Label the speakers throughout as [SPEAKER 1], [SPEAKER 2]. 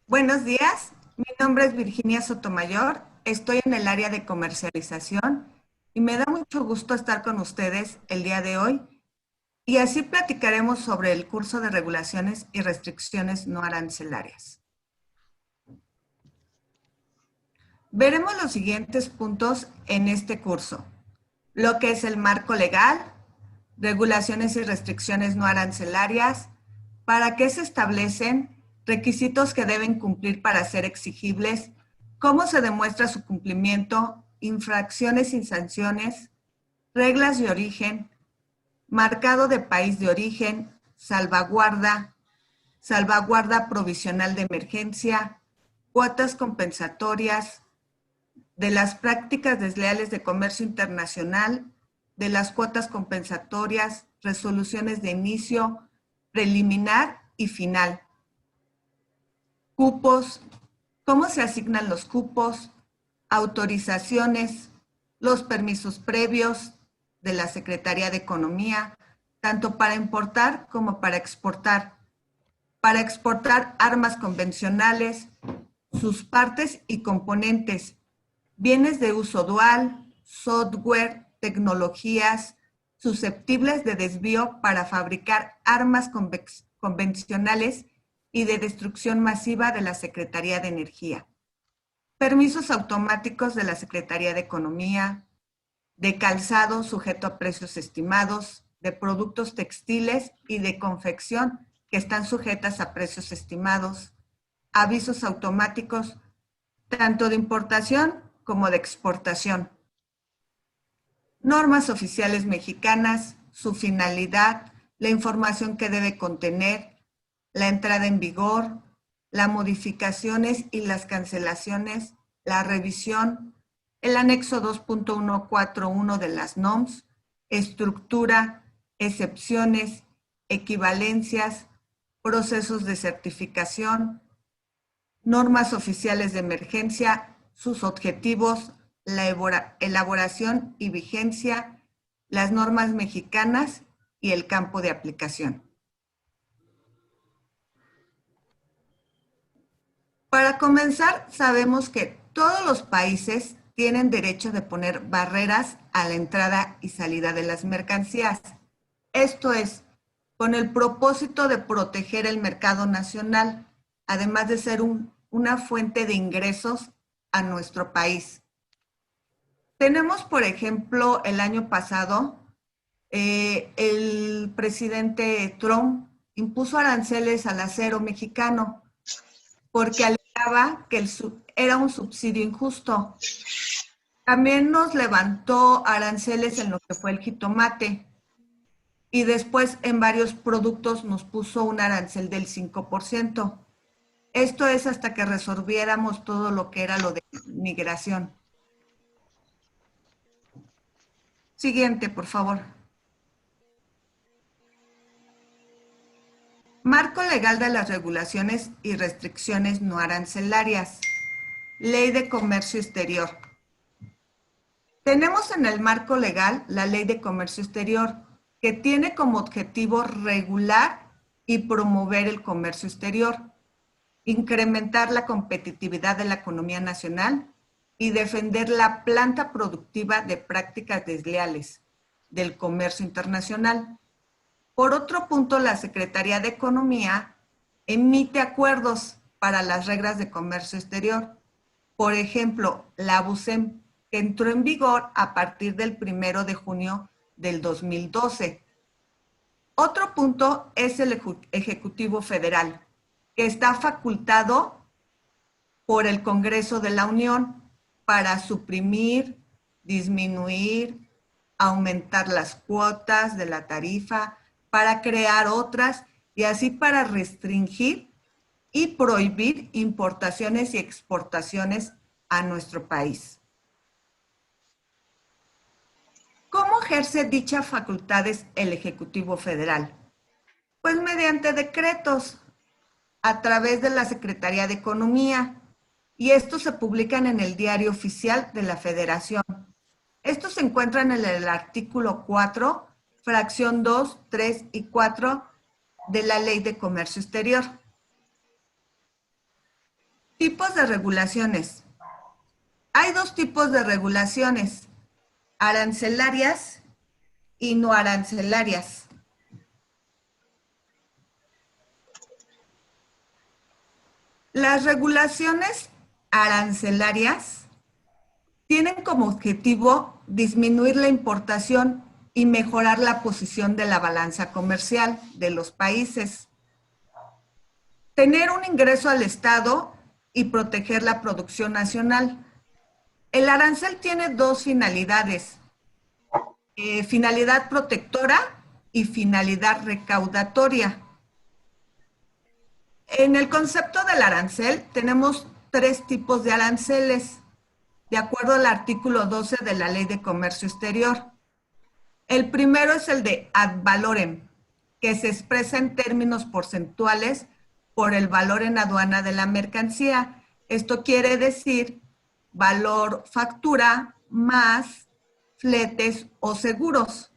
[SPEAKER 1] Buenos días, mi nombre es Virginia Sotomayor, estoy en el área de comercialización y me da mucho gusto estar con ustedes el día de hoy y así platicaremos sobre el curso de regulaciones y restricciones no arancelarias. Veremos los siguientes puntos en este curso: lo que es el marco legal, regulaciones y restricciones no arancelarias, para qué se establecen, requisitos que deben cumplir para ser exigibles, cómo se demuestra su cumplimiento, infracciones y sanciones, reglas de origen, marcado de país de origen, salvaguarda, salvaguarda provisional de emergencia, cuotas compensatorias, de las prácticas desleales de comercio internacional, de las cuotas compensatorias, resoluciones de inicio, preliminar y final. Cupos, cómo se asignan los cupos, autorizaciones, los permisos previos de la Secretaría de Economía, tanto para importar como para exportar armas convencionales, sus partes y componentes, bienes de uso dual, software, tecnologías susceptibles de desvío para fabricar armas convencionales y de destrucción masiva de la Secretaría de Energía. Permisos automáticos de la Secretaría de Economía, de calzado sujeto a precios estimados, de productos textiles y de confección que están sujetas a precios estimados, avisos automáticos tanto de importación como de exportación. Normas oficiales mexicanas, su finalidad, la información que debe contener, la entrada en vigor, las modificaciones y las cancelaciones, la revisión, el anexo 2.141 de las NOMS, estructura, excepciones, equivalencias, procesos de certificación, normas oficiales de emergencia, sus objetivos, la elaboración y vigencia, las normas mexicanas y el campo de aplicación. Para comenzar, sabemos que todos los países tienen derecho de poner barreras a la entrada y salida de las mercancías. Esto es, con el propósito de proteger el mercado nacional, además de ser una fuente de ingresos a nuestro país. Tenemos, por ejemplo, el año pasado, el presidente Trump impuso aranceles al acero mexicano porque alegaba que era un subsidio injusto. También nos levantó aranceles en lo que fue el jitomate y después en varios productos nos puso un arancel del 5%. Esto es hasta que resolviéramos todo lo que era lo de migración. Siguiente, por favor. Marco legal de las regulaciones y restricciones no arancelarias. Ley de Comercio Exterior. Tenemos en el marco legal la Ley de Comercio Exterior, que tiene como objetivo regular y promover el comercio exterior, incrementar la competitividad de la economía nacional y defender la planta productiva de prácticas desleales del comercio internacional. Por otro punto, la Secretaría de Economía emite acuerdos para las reglas de comercio exterior. Por ejemplo, la ABUCEM, que entró en vigor a partir del 1 de junio del 2012. Otro punto es el Ejecutivo Federal, que está facultado por el Congreso de la Unión para suprimir, disminuir, aumentar las cuotas de la tarifa, para crear otras y así para restringir y prohibir importaciones y exportaciones a nuestro país. ¿Cómo ejerce dichas facultades el Ejecutivo Federal? Pues mediante decretos a través de la Secretaría de Economía, y estos se publican en el Diario Oficial de la Federación. Estos se encuentran en el artículo 4, fracción 2, 3 y 4 de la Ley de Comercio Exterior. Tipos de regulaciones. Hay dos tipos de regulaciones, arancelarias y no arancelarias. Las regulaciones arancelarias tienen como objetivo disminuir la importación y mejorar la posición de la balanza comercial de los países, tener un ingreso al Estado y proteger la producción nacional. El arancel tiene dos finalidades, finalidad protectora y finalidad recaudatoria. En el concepto del arancel tenemos tres tipos de aranceles, de acuerdo al artículo 12 de la Ley de Comercio Exterior. El primero es el de ad valorem, que se expresa en términos porcentuales por el valor en aduana de la mercancía. Esto quiere decir valor factura más fletes o seguros.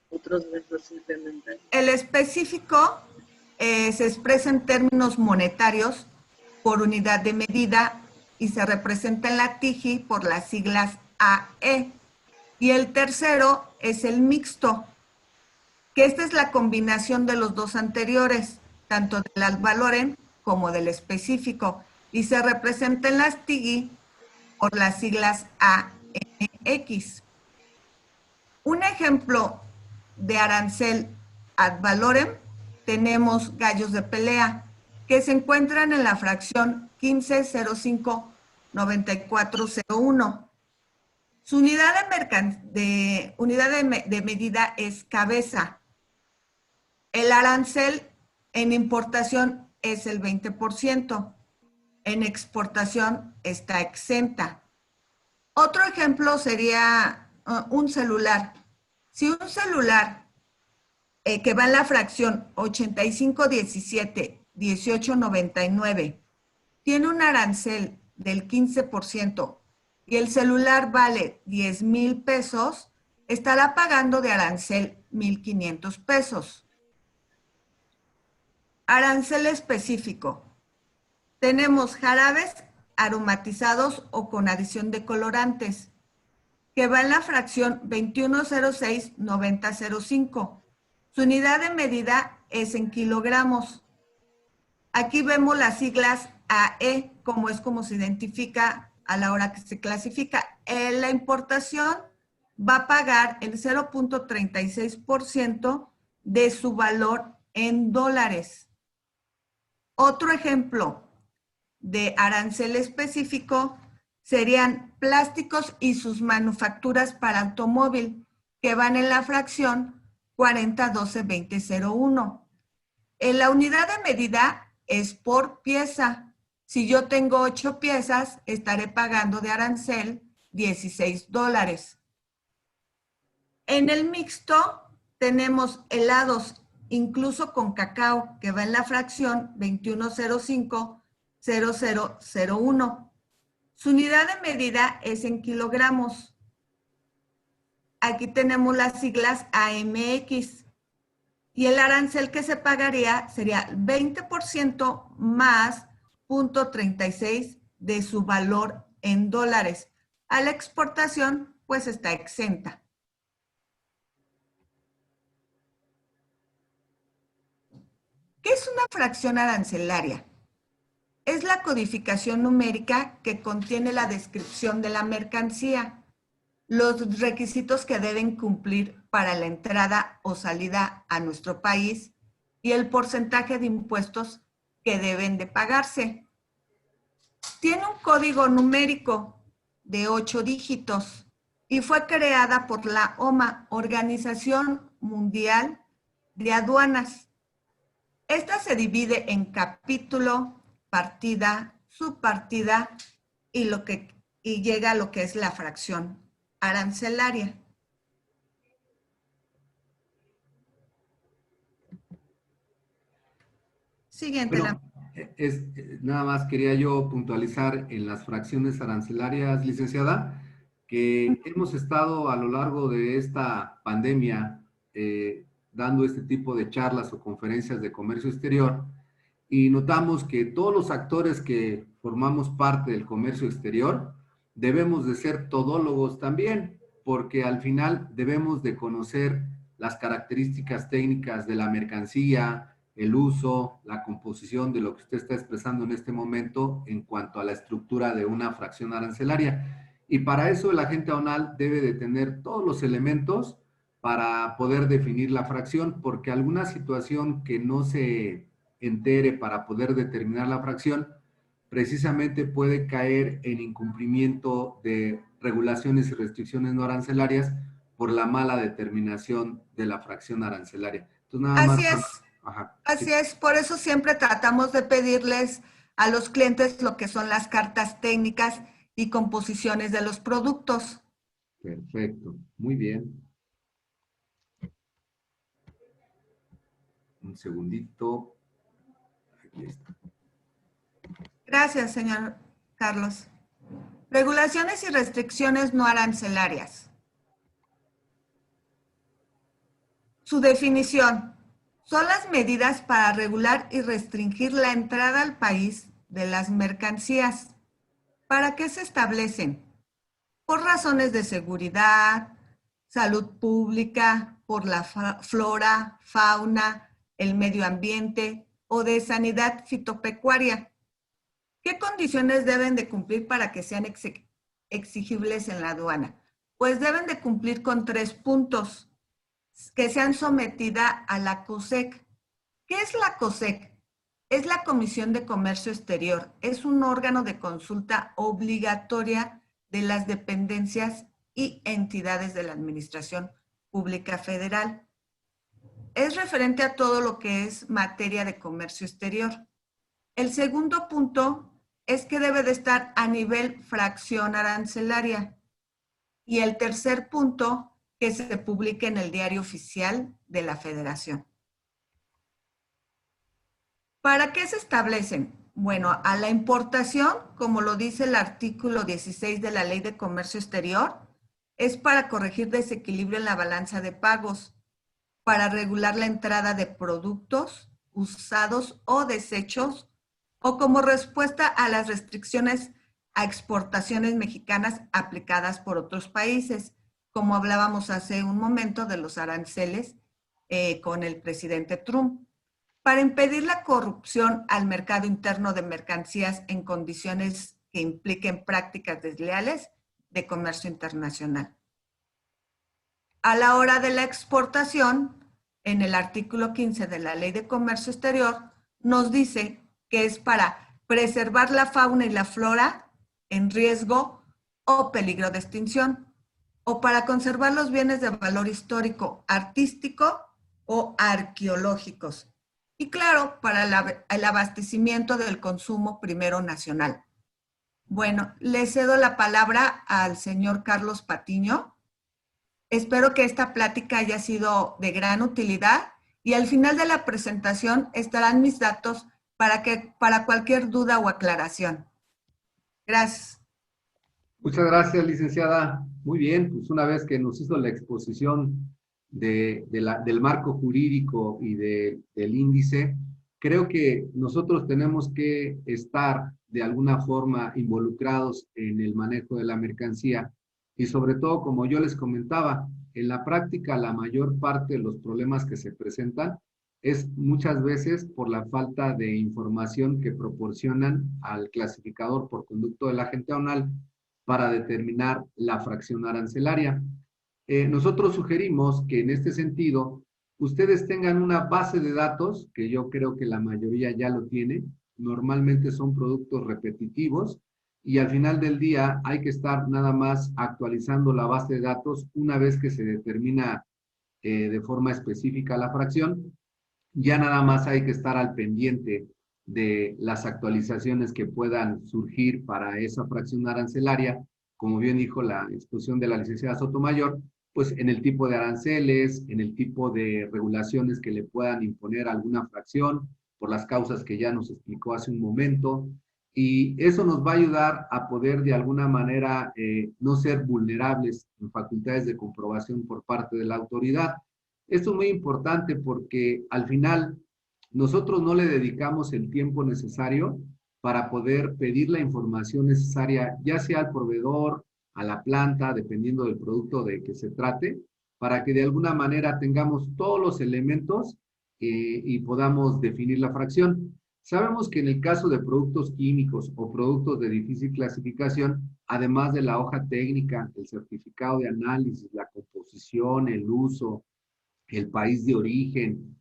[SPEAKER 2] Otros de esos implementar.
[SPEAKER 1] El específico se expresa en términos monetarios por unidad de medida y se representa en la TIGI por las siglas AE. Y el tercero es el mixto, que esta es la combinación de los dos anteriores, tanto del ad valorem como del específico, y se representa en las TIGI por las siglas AMX. Un ejemplo de arancel ad valorem tenemos gallos de pelea, que se encuentran en la fracción 1505-9401. Su unidad de medida es cabeza. El arancel en importación es el 20%. En exportación está exenta. Otro ejemplo sería un celular. Si un celular que va en la fracción 8517-1899 tiene un arancel del 15%, y el celular vale 10,000 pesos, estará pagando de arancel 1,500 pesos. Arancel específico. Tenemos jarabes aromatizados o con adición de colorantes, que va en la fracción 2106-9005. Su unidad de medida es en kilogramos. Aquí vemos las siglas AE, como es como se identifica a la hora que se clasifica. La importación va a pagar el 0.36% de su valor en dólares. Otro ejemplo de arancel específico serían plásticos y sus manufacturas para automóvil, que van en la fracción 4012-2001. En la unidad de medida es por pieza. Si yo tengo 8 piezas, estaré pagando de arancel $16. En el mixto tenemos helados, incluso con cacao, que va en la fracción 2105-0001. Su unidad de medida es en kilogramos. Aquí tenemos las siglas AMX. Y el arancel que se pagaría sería 20% más 0.36 de su valor en dólares. A la exportación, pues está exenta. ¿Qué es una fracción arancelaria? Es la codificación numérica que contiene la descripción de la mercancía, los requisitos que deben cumplir para la entrada o salida a nuestro país y el porcentaje de impuestos que deben de pagarse. Tiene un código numérico de 8 dígitos y fue creada por la OMA, Organización Mundial de Aduanas. Esta se divide en capítulo, partida, subpartida y llega a lo que es la fracción arancelaria. Siguiente.
[SPEAKER 2] Bueno, nada más quería yo puntualizar en las fracciones arancelarias, licenciada, que hemos estado a lo largo de esta pandemia dando este tipo de charlas o conferencias de comercio exterior y notamos que todos los actores que formamos parte del comercio exterior debemos de ser todólogos también, porque al final debemos de conocer las características técnicas de la mercancía, el uso, la composición de lo que usted está expresando en este momento en cuanto a la estructura de una fracción arancelaria. Y para eso el agente aduanal debe de tener todos los elementos para poder definir la fracción, porque alguna situación que no se entere para poder determinar la fracción, precisamente puede caer en incumplimiento de regulaciones y restricciones no arancelarias por la mala determinación de la fracción arancelaria. Entonces, nada más.
[SPEAKER 1] Así es.
[SPEAKER 2] Ajá,
[SPEAKER 1] Así
[SPEAKER 2] sí.
[SPEAKER 1] es, por eso siempre tratamos de pedirles a los clientes lo que son las cartas técnicas y composiciones de los productos.
[SPEAKER 2] Perfecto, muy bien. Un segundito. Aquí está.
[SPEAKER 1] Gracias, señor Carlos. Regulaciones y restricciones no arancelarias. Su definición. Son las medidas para regular y restringir la entrada al país de las mercancías. ¿Para qué se establecen? Por razones de seguridad, salud pública, por la flora, fauna, el medio ambiente o de sanidad fitopecuaria. ¿Qué condiciones deben de cumplir para que sean exigibles en la aduana? Pues deben de cumplir con 3 puntos, que sean sometida a la COSEC. ¿Qué es la COSEC? Es la Comisión de Comercio Exterior. Es un órgano de consulta obligatoria de las dependencias y entidades de la Administración Pública Federal. Es referente a todo lo que es materia de comercio exterior. El segundo punto es que debe de estar a nivel fracción arancelaria. Y el tercer punto, que se publique en el Diario Oficial de la Federación. ¿Para qué se establecen? Bueno, a la importación, como lo dice el artículo 16 de la Ley de Comercio Exterior, es para corregir desequilibrio en la balanza de pagos, para regular la entrada de productos usados o desechos, o como respuesta a las restricciones a exportaciones mexicanas aplicadas por otros países, como hablábamos hace un momento de los aranceles con el presidente Trump, para impedir la corrupción al mercado interno de mercancías en condiciones que impliquen prácticas desleales de comercio internacional. A la hora de la exportación, en el artículo 15 de la Ley de Comercio Exterior, nos dice que es para preservar la fauna y la flora en riesgo o peligro de extinción, o para conservar los bienes de valor histórico, artístico o arqueológicos. Y claro, para el abastecimiento del consumo primero nacional. Bueno, le cedo la palabra al señor Carlos Patiño. Espero que esta plática haya sido de gran utilidad y al final de la presentación estarán mis datos para cualquier duda o aclaración. Gracias.
[SPEAKER 2] Muchas gracias, licenciada. Muy bien, pues una vez que nos hizo la exposición del marco jurídico y del índice, creo que nosotros tenemos que estar de alguna forma involucrados en el manejo de la mercancía y sobre todo, como yo les comentaba, en la práctica la mayor parte de los problemas que se presentan es muchas veces por la falta de información que proporcionan al clasificador por conducto del agente aduanal para determinar la fracción arancelaria. Nosotros sugerimos que en este sentido ustedes tengan una base de datos, que yo creo que la mayoría ya lo tiene, normalmente son productos repetitivos, y al final del día hay que estar nada más actualizando la base de datos una vez que se determina de forma específica la fracción, ya nada más hay que estar al pendiente de las actualizaciones que puedan surgir para esa fracción arancelaria, como bien dijo la exposición de la licenciada Sotomayor, pues en el tipo de aranceles, en el tipo de regulaciones que le puedan imponer alguna fracción, por las causas que ya nos explicó hace un momento. Y eso nos va a ayudar a poder de alguna manera no ser vulnerables en facultades de comprobación por parte de la autoridad. Esto es muy importante porque al final nosotros no le dedicamos el tiempo necesario para poder pedir la información necesaria, ya sea al proveedor, a la planta, dependiendo del producto de que se trate, para que de alguna manera tengamos todos los elementos y podamos definir la fracción. Sabemos que en el caso de productos químicos o productos de difícil clasificación, además de la hoja técnica, el certificado de análisis, la composición, el uso, el país de origen,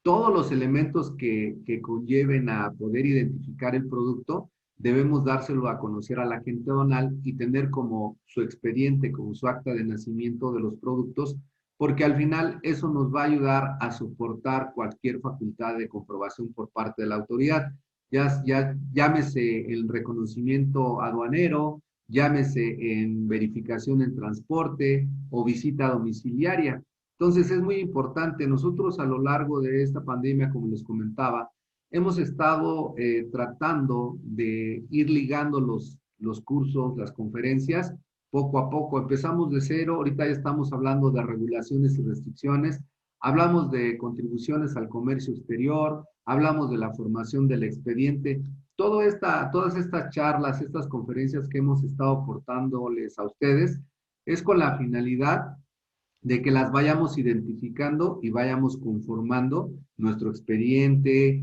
[SPEAKER 2] todos los elementos que conlleven a poder identificar el producto, debemos dárselo a conocer al agente aduanal y tener como su expediente, como su acta de nacimiento de los productos, porque al final eso nos va a ayudar a soportar cualquier facultad de comprobación por parte de la autoridad. Ya llámese el reconocimiento aduanero, llámese en verificación en transporte o visita domiciliaria. Entonces es muy importante. Nosotros a lo largo de esta pandemia, como les comentaba, hemos estado tratando de ir ligando los cursos, las conferencias, poco a poco. Empezamos de cero, ahorita ya estamos hablando de regulaciones y restricciones, hablamos de contribuciones al comercio exterior, hablamos de la formación del expediente. Todas estas charlas, estas conferencias que hemos estado aportándoles a ustedes, es con la finalidad de que las vayamos identificando y vayamos conformando nuestro expediente.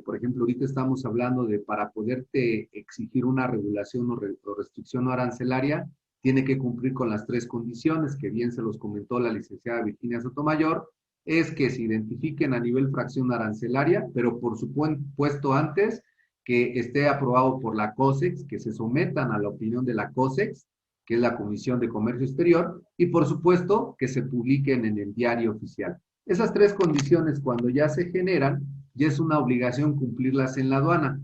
[SPEAKER 2] Por ejemplo, ahorita estamos hablando de para poderte exigir una regulación o restricción no arancelaria, tiene que cumplir con las 3 condiciones, que bien se los comentó la licenciada Virginia Sotomayor, es que se identifiquen a nivel fracción arancelaria, pero por supuesto antes que esté aprobado por la COSEX, que se sometan a la opinión de la COSEX, que es la Comisión de Comercio Exterior, y por supuesto que se publiquen en el diario oficial. Esas 3 condiciones, cuando ya se generan, ya es una obligación cumplirlas en la aduana,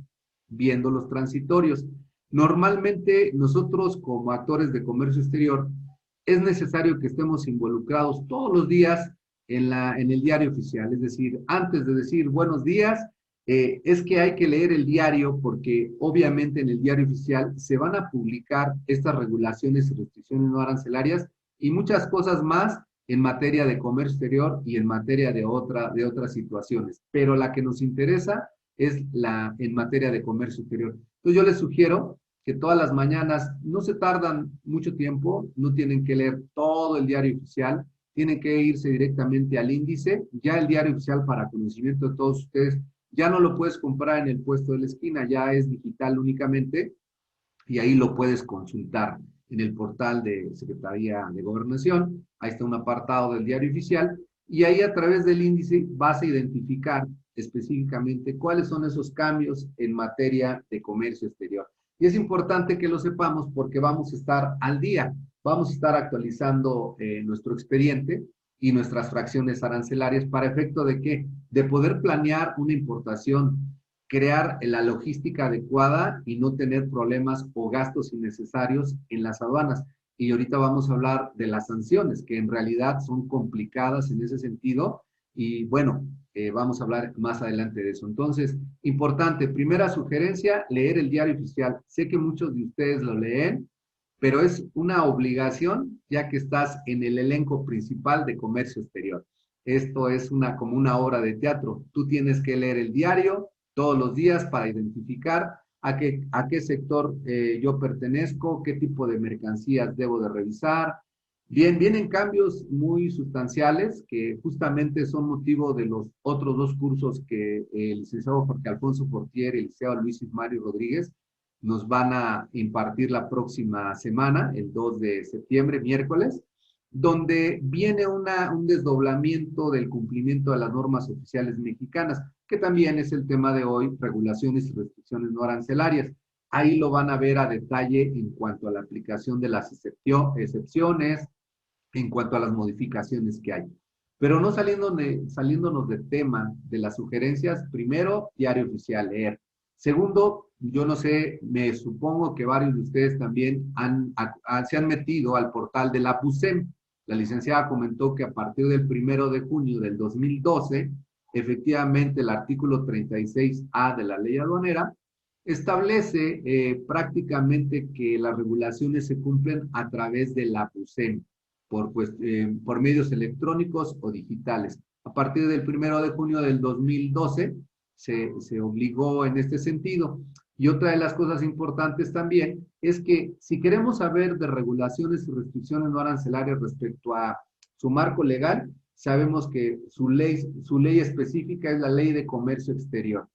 [SPEAKER 2] viendo los transitorios. Normalmente nosotros como actores de comercio exterior, es necesario que estemos involucrados todos los días en el diario oficial, es decir, antes de decir buenos días, es que hay que leer el diario porque obviamente en el diario oficial se van a publicar estas regulaciones y restricciones no arancelarias y muchas cosas más en materia de comercio exterior y en materia de otras situaciones. Pero la que nos interesa es en materia de comercio exterior. Entonces yo les sugiero que todas las mañanas no se tardan mucho tiempo, no tienen que leer todo el diario oficial, tienen que irse directamente al índice, ya el diario oficial para conocimiento de todos ustedes ya no lo puedes comprar en el puesto de la esquina, ya es digital únicamente y ahí lo puedes consultar en el portal de Secretaría de Gobernación. Ahí está un apartado del diario oficial y ahí a través del índice vas a identificar específicamente cuáles son esos cambios en materia de comercio exterior. Y es importante que lo sepamos porque vamos a estar al día, vamos a estar actualizando nuestro expediente y nuestras fracciones arancelarias para efecto de ¿qué? De poder planear una importación, crear la logística adecuada y no tener problemas o gastos innecesarios en las aduanas. Y ahorita vamos a hablar de las sanciones, que en realidad son complicadas en ese sentido. Y bueno, vamos a hablar más adelante de eso. Entonces, importante, primera sugerencia, leer el diario oficial. Sé que muchos de ustedes lo leen, pero es una obligación ya que estás en el elenco principal de comercio exterior. Esto es como una obra de teatro. Tú tienes que leer el diario todos los días para identificar a qué sector yo pertenezco, qué tipo de mercancías debo de revisar. Vienen cambios muy sustanciales que justamente son motivo de los otros 2 cursos que el licenciado Jorge Alfonso Portier y el licenciado Luis Mario Rodríguez nos van a impartir la próxima semana, el 2 de septiembre, miércoles, donde viene un desdoblamiento del cumplimiento de las normas oficiales mexicanas, que también es el tema de hoy, regulaciones y restricciones no arancelarias. Ahí lo van a ver a detalle en cuanto a la aplicación de las excepciones, en cuanto a las modificaciones que hay. Pero no saliéndonos del tema de las sugerencias, primero, diario oficial, leer. Segundo, yo no sé, me supongo que varios de ustedes también se han metido al portal de la PUSEM. La licenciada comentó que a partir del 1 de junio del 2012 efectivamente el artículo 36A de la ley aduanera establece prácticamente que las regulaciones se cumplen a través de la BUSEM, por medios electrónicos o digitales. A partir del 1 de junio del 2012 se obligó en este sentido. Y otra de las cosas importantes también es que si queremos saber de regulaciones y restricciones no arancelarias respecto a su marco legal, sabemos que su ley específica es la Ley de Comercio Exterior.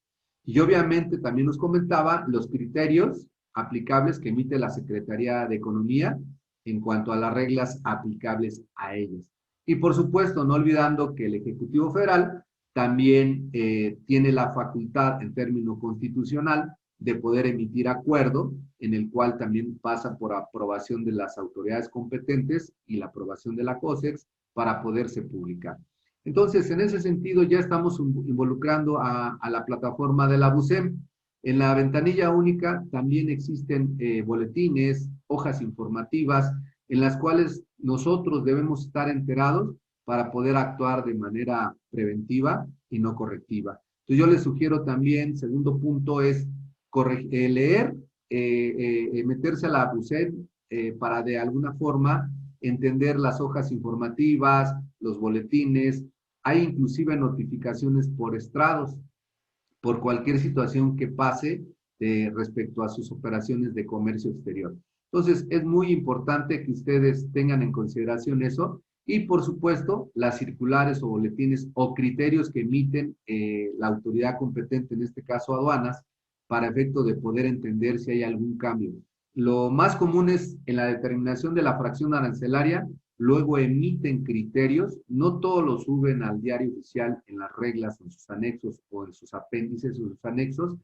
[SPEAKER 2] Y obviamente también nos comentaba los criterios aplicables que emite la Secretaría de Economía en cuanto a las reglas aplicables a ellas. Y por supuesto, no olvidando que el Ejecutivo Federal también tiene la facultad en término constitucional de poder emitir acuerdo, en el cual también pasa por aprobación de las autoridades competentes y la aprobación de la COSEX para poderse publicar. Entonces, en ese sentido, ya estamos involucrando a la plataforma de la BUSEM. En la ventanilla única también existen boletines, hojas informativas, en las cuales nosotros debemos estar enterados para poder actuar de manera preventiva y no correctiva. Entonces, yo les sugiero también, segundo punto, es leer, meterse a la BUSEM para de alguna forma entender las hojas informativas, los boletines. Hay inclusive notificaciones por estrados, por cualquier situación que pase respecto a sus operaciones de comercio exterior. Entonces, es muy importante que ustedes tengan en consideración eso y, por supuesto, las circulares o boletines o criterios que emiten la autoridad competente, en este caso aduanas, para efecto de poder entender si hay algún cambio. Lo más común es en la determinación de la fracción arancelaria, luego emiten criterios, no todos los suben al diario oficial en las reglas, en sus anexos o en sus apéndices o sus anexos,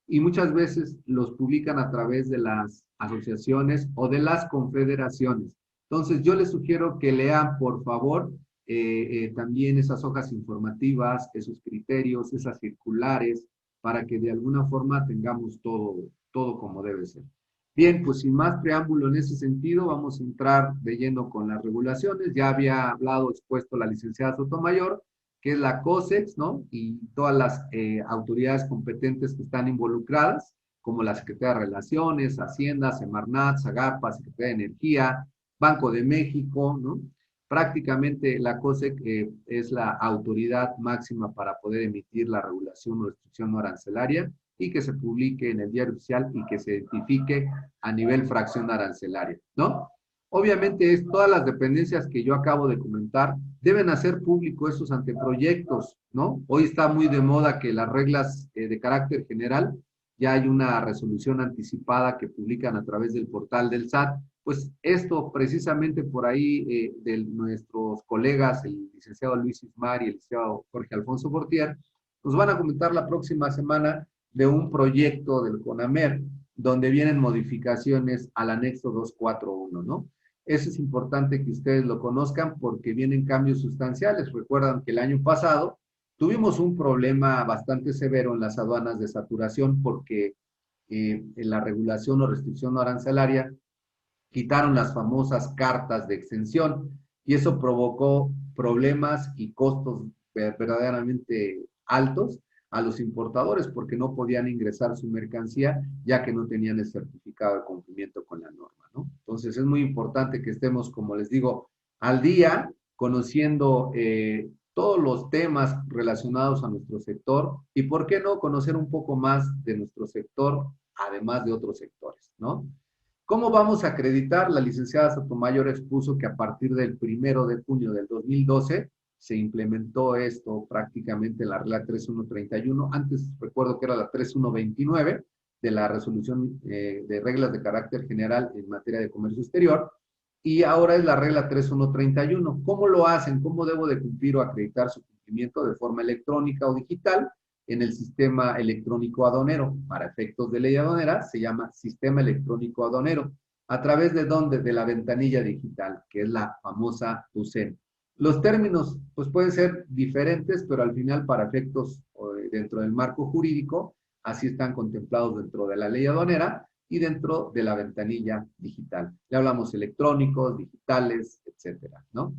[SPEAKER 2] y muchas veces los publican a través de las asociaciones o de las confederaciones. Entonces, yo les sugiero que lean, por favor, también esas hojas informativas, esos criterios, esas circulares, para que de alguna forma tengamos todo como debe ser. Bien, pues sin más preámbulo en ese sentido, vamos a entrar de lleno con las regulaciones. Ya había hablado, expuesto la licenciada Sotomayor, que es la COSEX, ¿no? Y todas las autoridades competentes que están involucradas, como la Secretaría de Relaciones, Hacienda, Semarnat, Sagapa, Secretaría de Energía, Banco de México, ¿no? Prácticamente la COSEC es la autoridad máxima para poder emitir la regulación o restricción no arancelaria y que se publique en el diario oficial y que se identifique a nivel fracción arancelaria, ¿no? Obviamente, todas las dependencias que yo acabo de comentar deben hacer público esos anteproyectos, ¿no? Hoy está muy de moda que las reglas de carácter general, ya hay una resolución anticipada que publican a través del portal del SAT. Pues esto precisamente por ahí de nuestros colegas, el licenciado Luis Ismar y el licenciado Jorge Alfonso Fortier, nos van a comentar la próxima semana de un proyecto del CONAMER, donde vienen modificaciones al anexo 241, ¿no? Eso es importante que ustedes lo conozcan porque vienen cambios sustanciales. Recuerdan que el año pasado tuvimos un problema bastante severo en las aduanas de saturación porque en la regulación o restricción arancelaria quitaron las famosas cartas de exención y eso provocó problemas y costos verdaderamente altos a los importadores porque no podían ingresar su mercancía ya que no tenían el certificado de cumplimiento con la norma, ¿no? Entonces es muy importante que estemos, como les digo, al día conociendo todos los temas relacionados a nuestro sector y, ¿por qué no?, conocer un poco más de nuestro sector, además de otros sectores, ¿no? ¿Cómo vamos a acreditar? La licenciada Sotomayor expuso que a partir del 1 de junio del 2012 se implementó esto prácticamente en la regla 3131. Antes recuerdo que era la 3129 de la resolución de reglas de carácter general en materia de comercio exterior. Y ahora es la regla 3131. ¿Cómo lo hacen? ¿Cómo debo de cumplir o acreditar su cumplimiento de forma electrónica o digital? En el sistema electrónico aduanero. Para efectos de ley aduanera se llama sistema electrónico aduanero. ¿A través de dónde? De la ventanilla digital, que es la famosa BUSEM. Los términos pues pueden ser diferentes, pero al final para efectos dentro del marco jurídico, así están contemplados dentro de la ley aduanera y dentro de la ventanilla digital. Ya hablamos electrónicos, digitales, etcétera, ¿no?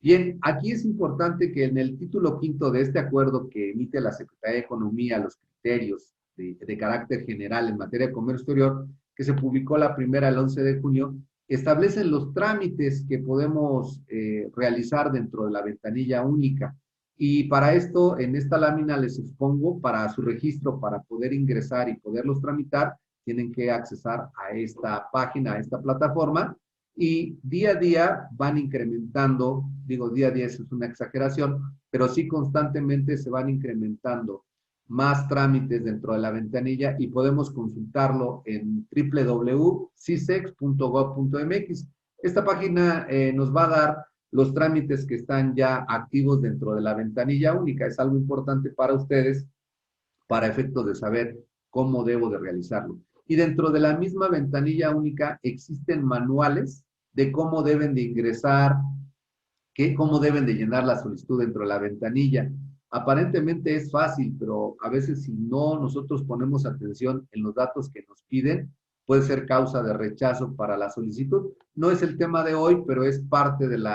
[SPEAKER 2] Bien, aquí es importante que en el título quinto de este acuerdo que emite la Secretaría de Economía, los criterios de carácter general en materia de comercio exterior, que se publicó la primera el 11 de junio, establecen los trámites que podemos realizar dentro de la ventanilla única. Y para esto, en esta lámina les expongo, para su registro, para poder ingresar y poderlos tramitar, tienen que accesar a esta página, a esta plataforma, y día a día van incrementando, digo día a día eso es una exageración, pero sí constantemente se van incrementando más trámites dentro de la ventanilla y podemos consultarlo en www.cisex.gov.mx. Esta página nos va a dar los trámites que están ya activos dentro de la ventanilla única. Es algo importante para ustedes para efectos de saber cómo debo de realizarlo. Y dentro de la misma ventanilla única existen manuales de cómo deben de ingresar, cómo deben de llenar la solicitud dentro de la ventanilla. Aparentemente es fácil, pero a veces si no nosotros ponemos atención en los datos que nos piden, puede ser causa de rechazo para la solicitud. No es el tema de hoy, pero es parte del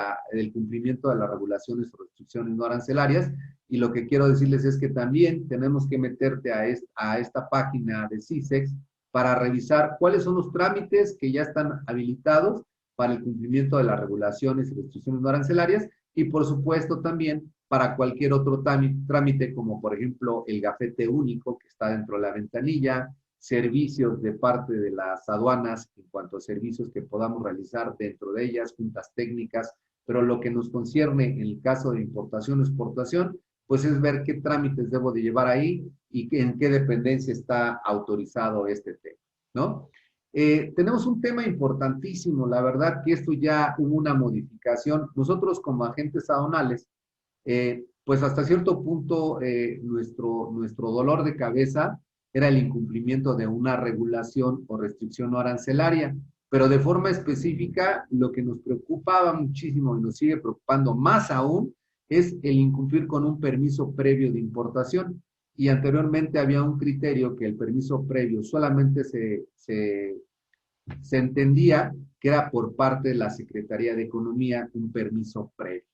[SPEAKER 2] cumplimiento de las regulaciones o restricciones no arancelarias. Y lo que quiero decirles es que también tenemos que meterte a esta página de CISEX para revisar cuáles son los trámites que ya están habilitados para el cumplimiento de las regulaciones y restricciones no arancelarias y por supuesto también para cualquier otro trámite como por ejemplo el gafete único que está dentro de la ventanilla, servicios de parte de las aduanas en cuanto a servicios que podamos realizar dentro de ellas, juntas técnicas, pero lo que nos concierne en el caso de importación o exportación, pues es ver qué trámites debo de llevar ahí y en qué dependencia está autorizado este tema, ¿no? Tenemos un tema importantísimo, la verdad que esto ya hubo una modificación. Nosotros como agentes aduanales, pues hasta cierto punto nuestro dolor de cabeza era el incumplimiento de una regulación o restricción no arancelaria, pero de forma específica lo que nos preocupaba muchísimo y nos sigue preocupando más aún es el incumplir con un permiso previo de importación. Y anteriormente había un criterio que el permiso previo solamente se entendía que era por parte de la Secretaría de Economía un permiso previo.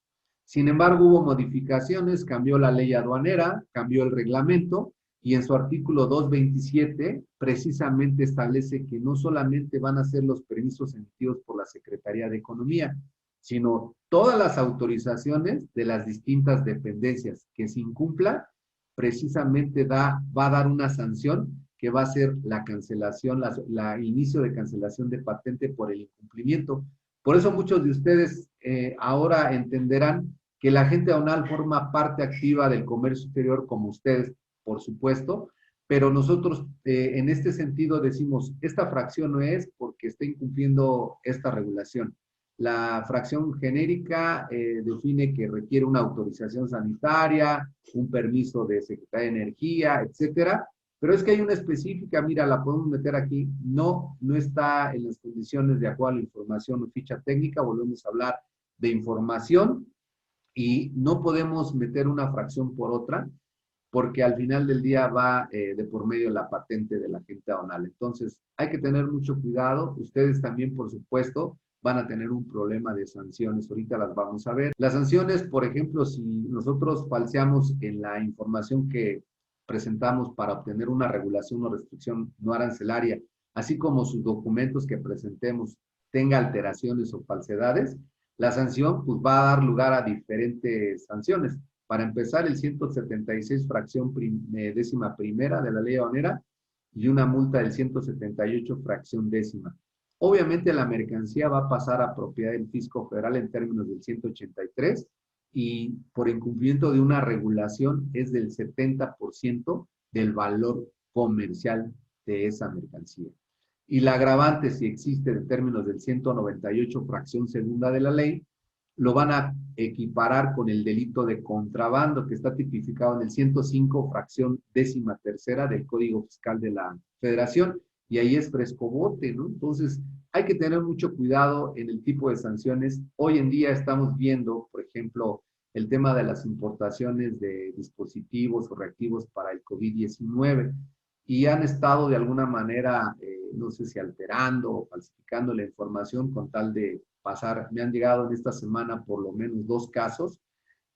[SPEAKER 2] Sin embargo, hubo modificaciones, cambió la ley aduanera, cambió el reglamento y en su artículo 227 precisamente establece que no solamente van a ser los permisos emitidos por la Secretaría de Economía, sino todas las autorizaciones de las distintas dependencias que se incumpla, precisamente va a dar una sanción que va a ser la cancelación, inicio de cancelación de patente por el incumplimiento. Por eso muchos de ustedes ahora entenderán que la agente aduanal forma parte activa del comercio exterior, como ustedes, por supuesto, pero nosotros en este sentido decimos, esta fracción no es porque está incumpliendo esta regulación. La fracción genérica define que requiere una autorización sanitaria, un permiso de Secretaría de Energía, etcétera, pero es que hay una específica, mira, la podemos meter aquí, no está en las condiciones de acuerdo a la información o ficha técnica, volvemos a hablar de información y no podemos meter una fracción por otra porque al final del día va de por medio la patente de la agente aduanal. Entonces, hay que tener mucho cuidado. Ustedes también, por supuesto, van a tener un problema de sanciones. Ahorita las vamos a ver. Las sanciones, por ejemplo, si nosotros falseamos en la información que presentamos para obtener una regulación o restricción no arancelaria, así como sus documentos que presentemos tenga alteraciones o falsedades, la sanción pues, va a dar lugar a diferentes sanciones. Para empezar, el 176 fracción décima primera de la ley aduanera y una multa del 178 fracción décima. Obviamente la mercancía va a pasar a propiedad del fisco federal en términos del 183 y por incumplimiento de una regulación es del 70% del valor comercial de esa mercancía. Y la agravante, si existe en términos del 198 fracción segunda de la ley, lo van a equiparar con el delito de contrabando que está tipificado en el 105 fracción décima tercera del Código Fiscal de la Federación y ahí es frescobote, ¿no? Entonces hay que tener mucho cuidado en el tipo de sanciones. Hoy en día estamos viendo, por ejemplo, el tema de las importaciones de dispositivos o reactivos para el COVID-19 y han estado de alguna manera, no sé si alterando o falsificando la información con tal de me han llegado en esta semana por lo menos 2 casos,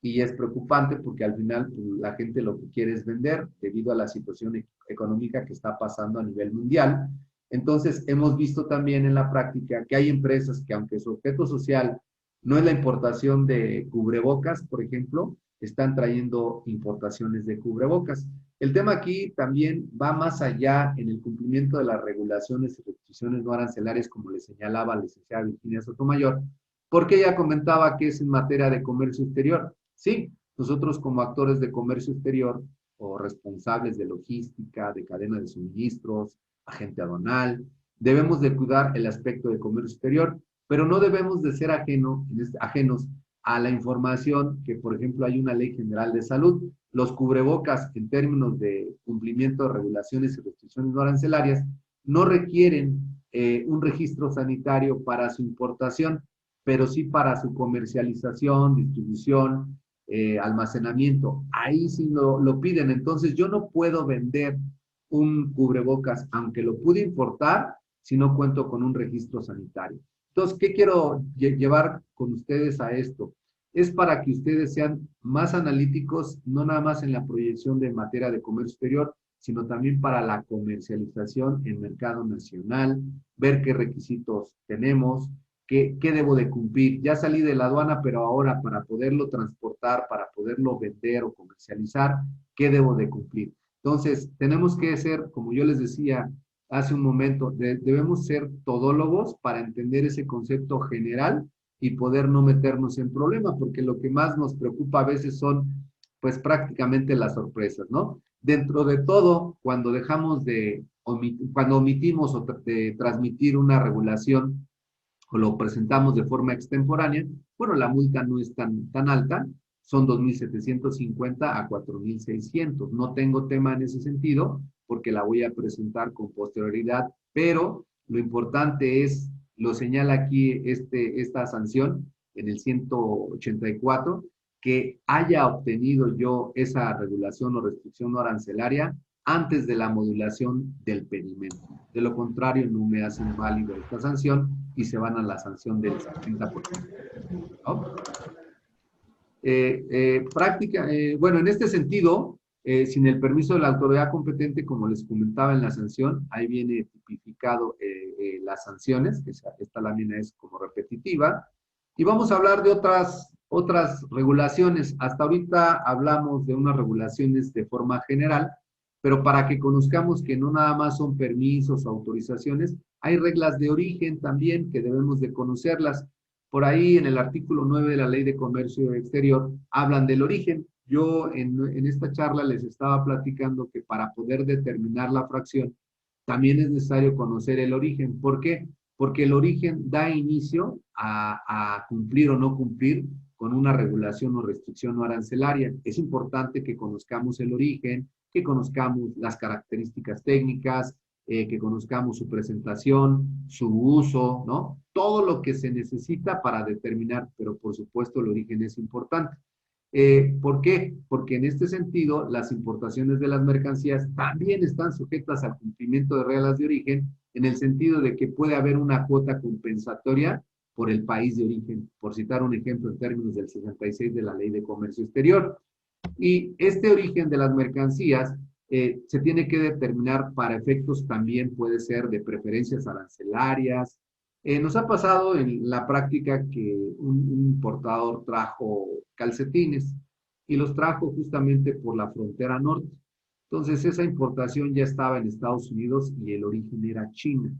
[SPEAKER 2] y es preocupante porque al final pues, la gente lo que quiere es vender debido a la situación económica que está pasando a nivel mundial. Entonces, hemos visto también en la práctica que hay empresas que, aunque su objeto social no es la importación de cubrebocas, por ejemplo, están trayendo importaciones de cubrebocas. El tema aquí también va más allá en el cumplimiento de las regulaciones y restricciones no arancelarias, como le señalaba la licenciada Virginia Sotomayor, porque ella comentaba que es en materia de comercio exterior. Sí, nosotros como actores de comercio exterior o responsables de logística, de cadena de suministros, agente aduanal, debemos de cuidar el aspecto de comercio exterior, pero no debemos de ser ajenos a la información que, por ejemplo, hay una ley general de salud. Los cubrebocas, en términos de cumplimiento de regulaciones y restricciones no arancelarias, no requieren un registro sanitario para su importación, pero sí para su comercialización, distribución, almacenamiento. Ahí sí lo piden. Entonces, yo no puedo vender un cubrebocas, aunque lo pude importar, si no cuento con un registro sanitario. Entonces, ¿qué quiero llevar con ustedes a esto? Es para que ustedes sean más analíticos, no nada más en la proyección de materia de comercio exterior, sino también para la comercialización en mercado nacional, ver qué requisitos tenemos, qué debo de cumplir. Ya salí de la aduana, pero ahora para poderlo transportar, para poderlo vender o comercializar, ¿qué debo de cumplir? Entonces, tenemos que ser, como yo les decía hace un momento, debemos ser todólogos para entender ese concepto general y poder no meternos en problemas, porque lo que más nos preocupa a veces son, pues prácticamente las sorpresas, ¿no? Dentro de todo, cuando cuando omitimos de transmitir una regulación o lo presentamos de forma extemporánea, bueno, la multa no es tan alta, son 2.750 a 4.600. No tengo tema en ese sentido porque la voy a presentar con posterioridad, pero lo importante es, lo señala aquí esta sanción en el 184, que haya obtenido yo esa regulación o restricción no arancelaria antes de la modulación del pedimento. De lo contrario, no me hacen válido esta sanción y se van a la sanción del 70%. ¿No? Bueno, en este sentido, sin el permiso de la autoridad competente, como les comentaba en la sanción, ahí viene tipificado las sanciones, que esta lámina es como repetitiva, y vamos a hablar de otras regulaciones. Hasta ahorita hablamos de unas regulaciones de forma general, pero para que conozcamos que no nada más son permisos o autorizaciones, hay reglas de origen también que debemos de conocerlas. Por ahí en el artículo 9 de la Ley de Comercio Exterior hablan del origen. Yo en esta charla les estaba platicando que para poder determinar la fracción también es necesario conocer el origen. ¿Por qué? Porque el origen da inicio a cumplir o no cumplir con una regulación o restricción no arancelaria. Es importante que conozcamos el origen, que conozcamos las características técnicas, que conozcamos su presentación, su uso, ¿no? Todo lo que se necesita para determinar, pero por supuesto el origen es importante. ¿Por qué? Porque en este sentido, las importaciones de las mercancías también están sujetas al cumplimiento de reglas de origen, en el sentido de que puede haber una cuota compensatoria por el país de origen, por citar un ejemplo en términos del 66 de la Ley de Comercio Exterior. Y este origen de las mercancías se tiene que determinar para efectos también puede ser de preferencias arancelarias. Nos ha pasado en la práctica que un importador trajo calcetines y los trajo justamente por la frontera norte. Entonces esa importación ya estaba en Estados Unidos y el origen era China.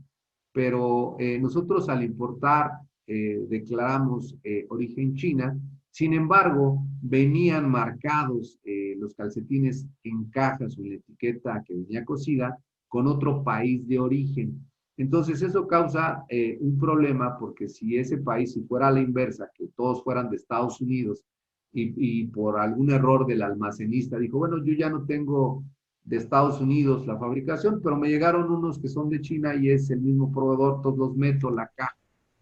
[SPEAKER 2] Pero nosotros al importar declaramos origen China. Sin embargo, venían marcados los calcetines en cajas o en la etiqueta que venía cosida con otro país de origen. Entonces eso causa un problema porque si ese país, si fuera a la inversa, que todos fueran de Estados Unidos y por algún error del almacenista dijo, bueno, yo ya no tengo de Estados Unidos la fabricación, pero me llegaron unos que son de China y es el mismo proveedor, todos los meto, la caja.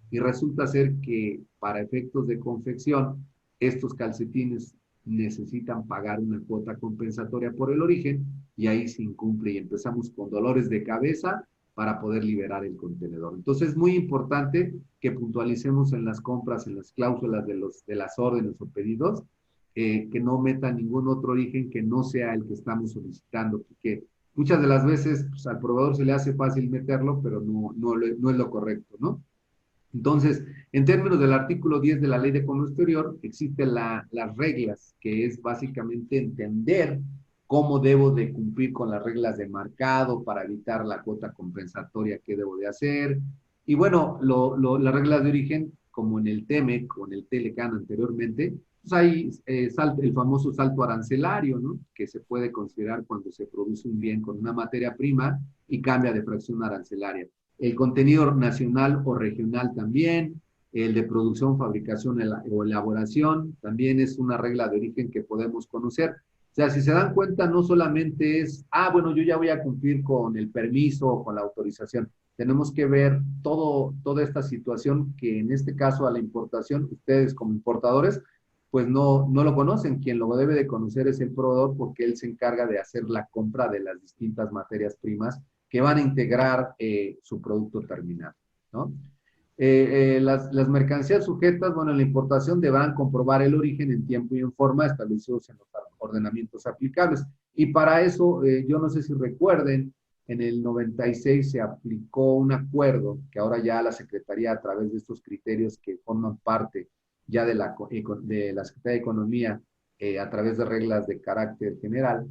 [SPEAKER 2] Y resulta ser que para efectos de confección, estos calcetines necesitan pagar una cuota compensatoria por el origen y ahí se incumple y empezamos con dolores de cabeza para poder liberar el contenedor. Entonces es muy importante que puntualicemos en las compras, en las cláusulas de las órdenes o pedidos, que no metan ningún otro origen que no sea el que estamos solicitando, porque muchas de las veces pues, al proveedor se le hace fácil meterlo, pero no es lo correcto, ¿no? Entonces, en términos del artículo 10 de la Ley de Comercio Exterior, existen las reglas, que es básicamente entender cómo debo de cumplir con las reglas de marcado para evitar la cuota compensatoria que debo de hacer. Y bueno, las reglas de origen, como en el TEMEC o en el TELECAN anteriormente, pues hay el famoso salto arancelario, ¿no? Que se puede considerar cuando se produce un bien con una materia prima y cambia de fracción arancelaria. El contenido nacional o regional también, el de producción, fabricación o elaboración, también es una regla de origen que podemos conocer. O sea, si se dan cuenta, no solamente es, bueno, yo ya voy a cumplir con el permiso o con la autorización. Tenemos que ver toda esta situación que en este caso a la importación, ustedes como importadores, pues no lo conocen. Quien lo debe de conocer es el proveedor porque él se encarga de hacer la compra de las distintas materias primas que van a integrar su producto terminal, ¿no? Las mercancías sujetas, bueno, en la importación deberán comprobar el origen en tiempo y en forma establecidos en los ordenamientos aplicables. Y para eso, yo no sé si recuerden, en el 96 se aplicó un acuerdo que ahora ya la Secretaría, a través de estos criterios que forman parte ya de la Secretaría de Economía, a través de reglas de carácter general,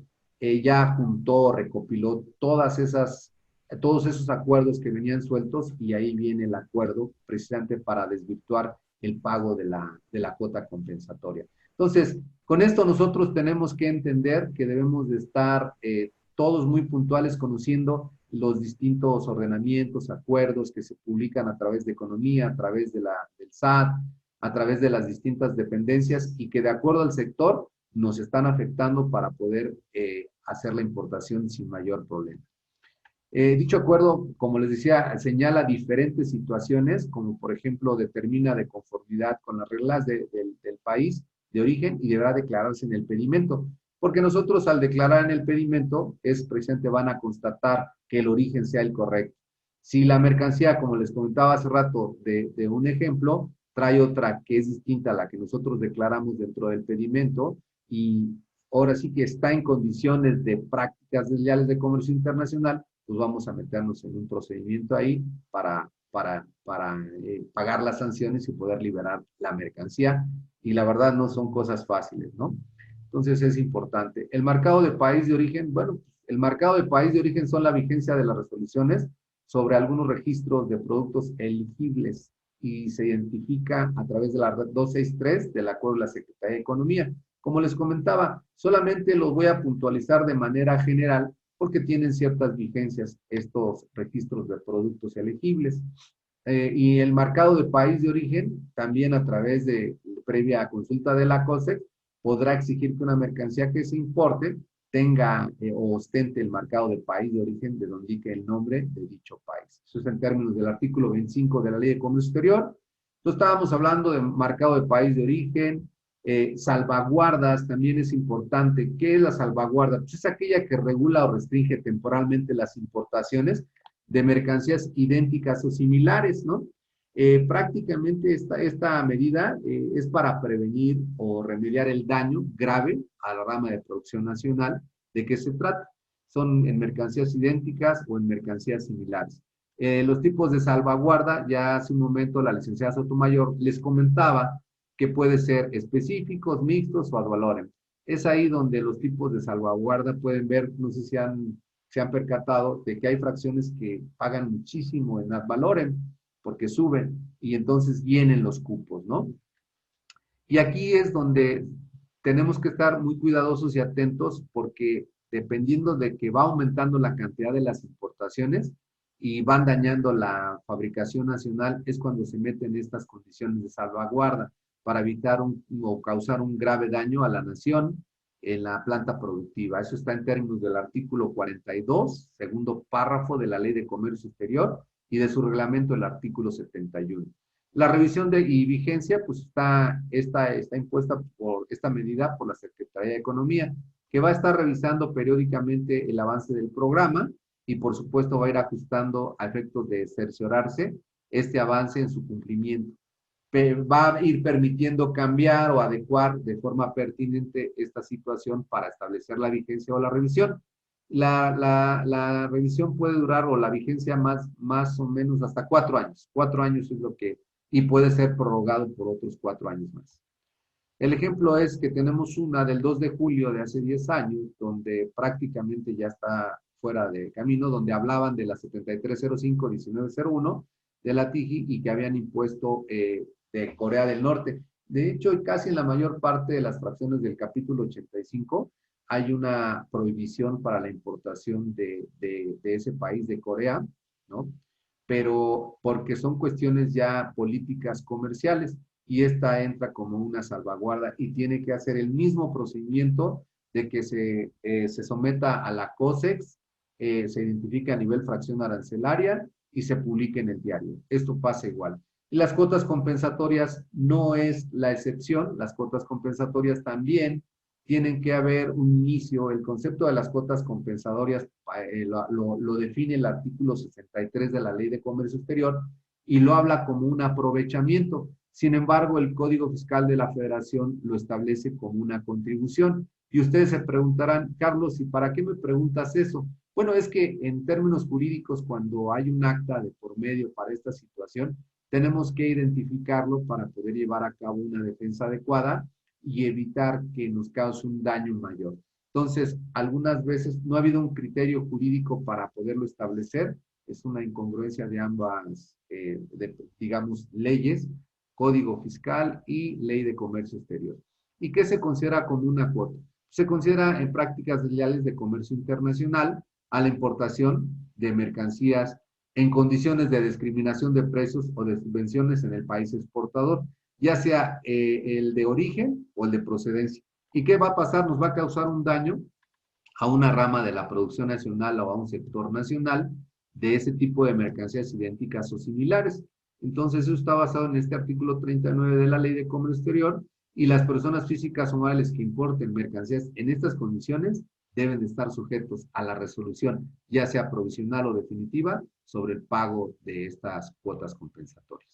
[SPEAKER 2] ya juntó, recopiló todos esos acuerdos que venían sueltos y ahí viene el acuerdo precisamente para desvirtuar el pago de la cuota compensatoria. Entonces, con esto nosotros tenemos que entender que debemos de estar todos muy puntuales conociendo los distintos ordenamientos, acuerdos que se publican a través de economía, a través del SAT, a través de las distintas dependencias y que de acuerdo al sector nos están afectando para poder hacer la importación sin mayor problema. Dicho acuerdo, como les decía, señala diferentes situaciones, como por ejemplo determina de conformidad con las reglas del país de origen y deberá declararse en el pedimento. Porque nosotros al declarar en el pedimento, precisamente van a constatar que el origen sea el correcto. Si la mercancía, como les comentaba hace rato de un ejemplo, trae otra que es distinta a la que nosotros declaramos dentro del pedimento y ahora sí que está en condiciones de prácticas desleales de comercio internacional, pues vamos a meternos en un procedimiento ahí para pagar las sanciones y poder liberar la mercancía. Y la verdad no son cosas fáciles, ¿no? Entonces es importante. El marcado de país de origen, bueno, el marcado de país de origen son la vigencia de las resoluciones sobre algunos registros de productos elegibles y se identifica a través de la 263 del acuerdo de la Secretaría de Economía. Como les comentaba, solamente los voy a puntualizar de manera general porque tienen ciertas vigencias estos registros de productos elegibles. Y el marcado de país de origen, también a través de previa consulta de la COSEC, podrá exigir que una mercancía que se importe tenga o ostente el marcado de país de origen de donde indique el nombre de dicho país. Eso es en términos del artículo 25 de la Ley de Comercio Exterior. Entonces estábamos hablando de marcado de país de origen, salvaguardas, también es importante. ¿Qué es la salvaguarda? Pues es aquella que regula o restringe temporalmente las importaciones de mercancías idénticas o similares, ¿no? Prácticamente esta medida es para prevenir o remediar el daño grave a la rama de producción nacional. ¿De qué se trata? Son en mercancías idénticas o en mercancías similares. Los tipos de salvaguarda, ya hace un momento la licenciada Sotomayor les comentaba que puede ser específicos, mixtos o ad valorem. Es ahí donde los tipos de salvaguarda pueden ver, no sé si se han percatado de que hay fracciones que pagan muchísimo en ad valorem porque suben y entonces vienen los cupos, ¿no? Y aquí es donde tenemos que estar muy cuidadosos y atentos porque dependiendo de que va aumentando la cantidad de las importaciones y van dañando la fabricación nacional, es cuando se meten estas condiciones de salvaguarda para evitar o causar un grave daño a la nación en la planta productiva. Eso está en términos del artículo 42, segundo párrafo de la Ley de Comercio Exterior y de su reglamento, el artículo 71. La revisión y vigencia, pues está impuesta por esta medida por la Secretaría de Economía, que va a estar revisando periódicamente el avance del programa y por supuesto va a ir ajustando a efectos de cerciorarse este avance en su cumplimiento. Va a ir permitiendo cambiar o adecuar de forma pertinente esta situación para establecer la vigencia o la revisión. La revisión puede durar, o la vigencia más o menos hasta 4 años. 4 años es lo que, y puede ser prorrogado por otros 4 años más. El ejemplo es que tenemos una del 2 de julio de hace 10 años, donde prácticamente ya está fuera de camino, donde hablaban de la 7305-1901 de la TIGI y que habían impuesto de Corea del Norte. De hecho, casi en la mayor parte de las fracciones del capítulo 85 hay una prohibición para la importación de ese país, de Corea, ¿no? Pero porque son cuestiones ya políticas comerciales, y esta entra como una salvaguarda y tiene que hacer el mismo procedimiento de que se someta a la COSEX, se identifique a nivel fracción arancelaria y se publique en el diario. Esto pasa igual. Y las cuotas compensatorias no es la excepción. Las cuotas compensatorias también tienen que haber un inicio. El concepto de las cuotas compensatorias lo define el artículo 63 de la Ley de Comercio Exterior y lo habla como un aprovechamiento. Sin embargo, el Código Fiscal de la Federación lo establece como una contribución. Y ustedes se preguntarán, Carlos, ¿y para qué me preguntas eso? Bueno, es que en términos jurídicos, cuando hay un acta de por medio para esta situación, tenemos que identificarlo para poder llevar a cabo una defensa adecuada y evitar que nos cause un daño mayor. Entonces, algunas veces no ha habido un criterio jurídico para poderlo establecer. Es una incongruencia de ambas, digamos, leyes, Código Fiscal y Ley de Comercio Exterior. ¿Y qué se considera como una cuota? Se considera en prácticas desleales de comercio internacional a la importación de mercancías en condiciones de discriminación de precios o de subvenciones en el país exportador, ya sea el de origen o el de procedencia. ¿Y qué va a pasar? Nos va a causar un daño a una rama de la producción nacional o a un sector nacional de ese tipo de mercancías idénticas o similares. Entonces, eso está basado en este artículo 39 de la Ley de Comercio Exterior, y las personas físicas o morales que importen mercancías en estas condiciones deben de estar sujetos a la resolución, ya sea provisional o definitiva, sobre el pago de estas cuotas compensatorias.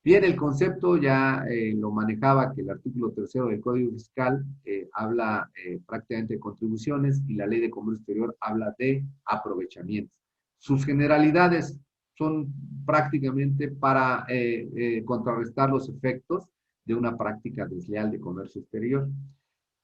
[SPEAKER 2] Bien, el concepto ya lo manejaba, que el artículo 3 del Código Fiscal habla prácticamente de contribuciones, y la Ley de Comercio Exterior habla de aprovechamientos. Sus generalidades son prácticamente para contrarrestar los efectos de una práctica desleal de comercio exterior,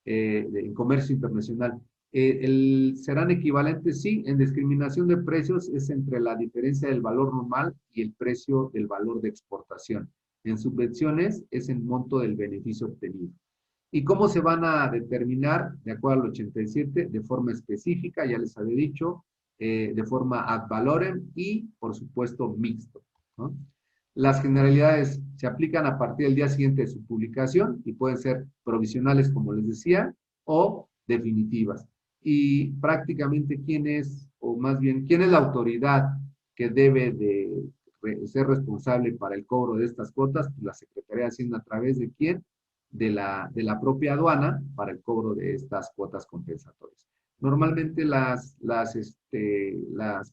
[SPEAKER 2] en comercio internacional. Serán equivalentes, sí, en discriminación de precios es entre la diferencia del valor normal y el precio del valor de exportación. En subvenciones es el monto del beneficio obtenido. ¿Y cómo se van a determinar? De acuerdo al 87, de forma específica, ya les había dicho, de forma ad valorem y, por supuesto, mixto, ¿no? Las generalidades se aplican a partir del día siguiente de su publicación y pueden ser provisionales, como les decía, o definitivas. Y prácticamente quién es, o más bien, quién es la autoridad que debe de ser responsable para el cobro de estas cuotas. Pues la Secretaría de Hacienda, a través de quién, de la propia aduana, para el cobro de estas cuotas compensatorias. Normalmente las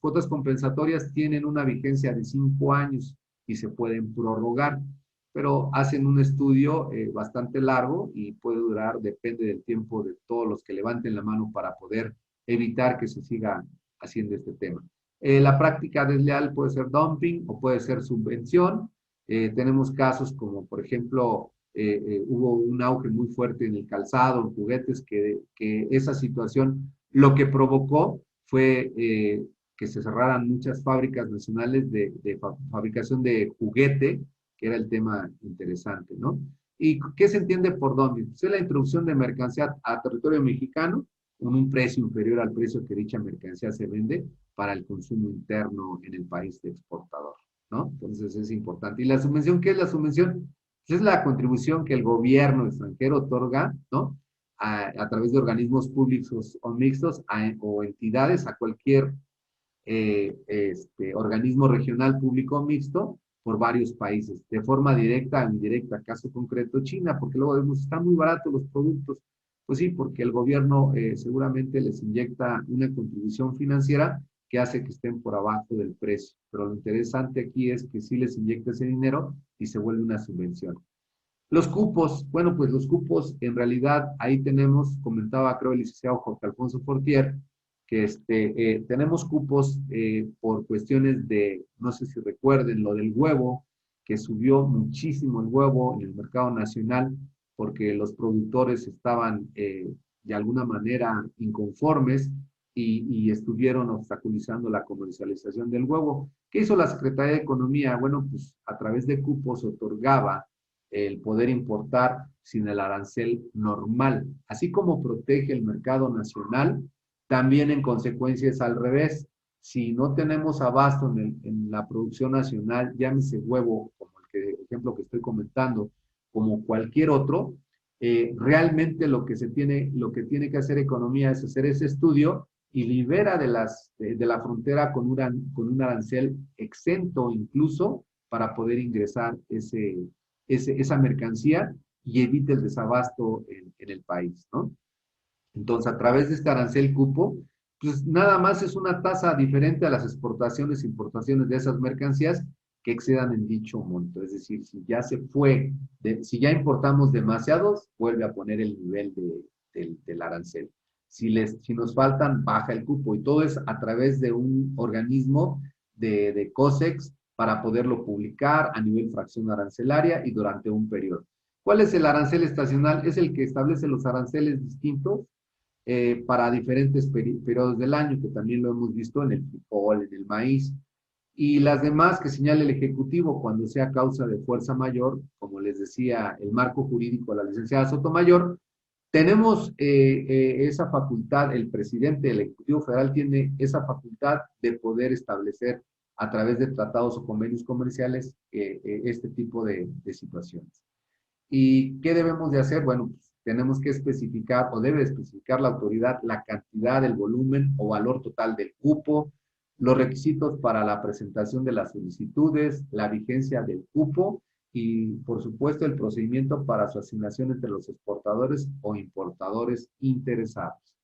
[SPEAKER 2] cuotas compensatorias tienen una vigencia de 5 años y se pueden prorrogar, pero hacen un estudio bastante largo y puede durar, depende del tiempo de todos los que levanten la mano para poder evitar que se siga haciendo este tema. La práctica desleal puede ser dumping o puede ser subvención. Tenemos casos como, por ejemplo, hubo un auge muy fuerte en el calzado, en juguetes, que esa situación lo que provocó fue que se cerraran muchas fábricas nacionales de fabricación de juguete, que era el tema interesante, ¿no? ¿Y qué se entiende por dumping? Pues es la introducción de mercancía a territorio mexicano con un precio inferior al precio que dicha mercancía se vende para el consumo interno en el país de exportador, ¿no? Entonces es importante. ¿Y la subvención? ¿Qué es la subvención? Pues es la contribución que el gobierno extranjero otorga, ¿no? A través de organismos públicos o mixtos o entidades, a cualquier organismo regional público mixto por varios países, de forma directa o indirecta. Caso concreto, China, porque luego vemos, están muy baratos los productos. Pues sí, porque el gobierno seguramente les inyecta una contribución financiera que hace que estén por abajo del precio. Pero lo interesante aquí es que sí les inyecta ese dinero y se vuelve una subvención. Los cupos, bueno, pues los cupos, en realidad, ahí tenemos, comentaba creo el licenciado Jorge Alfonso Fortier, que tenemos cupos por cuestiones de, no sé si recuerden, lo del huevo, que subió muchísimo el huevo en el mercado nacional, porque los productores estaban de alguna manera inconformes y estuvieron obstaculizando la comercialización del huevo. ¿Qué hizo la Secretaría de Economía? Bueno, pues a través de cupos otorgaba el poder importar sin el arancel normal. Así como protege el mercado nacional, también en consecuencia es al revés. Si no tenemos abasto en la producción nacional, llámese huevo, como el ejemplo que estoy comentando, como cualquier otro, realmente lo que tiene que hacer economía es hacer ese estudio y libera de la frontera con un arancel exento incluso para poder ingresar esa mercancía y evite el desabasto en el país, ¿no? Entonces, a través de este arancel cupo, pues nada más es una tasa diferente a las exportaciones e importaciones de esas mercancías que excedan en dicho monto. Es decir, si ya si ya importamos demasiados, vuelve a poner el nivel del arancel. Si nos faltan, baja el cupo. Y todo es a través de un organismo de COSEX para poderlo publicar a nivel fracción arancelaria y durante un periodo. ¿Cuál es el arancel estacional? Es el que establece los aranceles distintos para diferentes periodos del año, que también lo hemos visto en el frijol, en el maíz, y las demás que señala el Ejecutivo cuando sea causa de fuerza mayor, como les decía, el marco jurídico de la licenciada Sotomayor. Tenemos esa facultad, el presidente del Ejecutivo Federal tiene esa facultad de poder establecer a través de tratados o convenios comerciales este tipo de situaciones. ¿Y qué debemos de hacer? Bueno, pues, tenemos que especificar o debe especificar la autoridad la cantidad, el volumen o valor total del cupo, los requisitos para la presentación de las solicitudes, la vigencia del cupo y, por supuesto, el procedimiento para su asignación entre los exportadores o importadores interesados.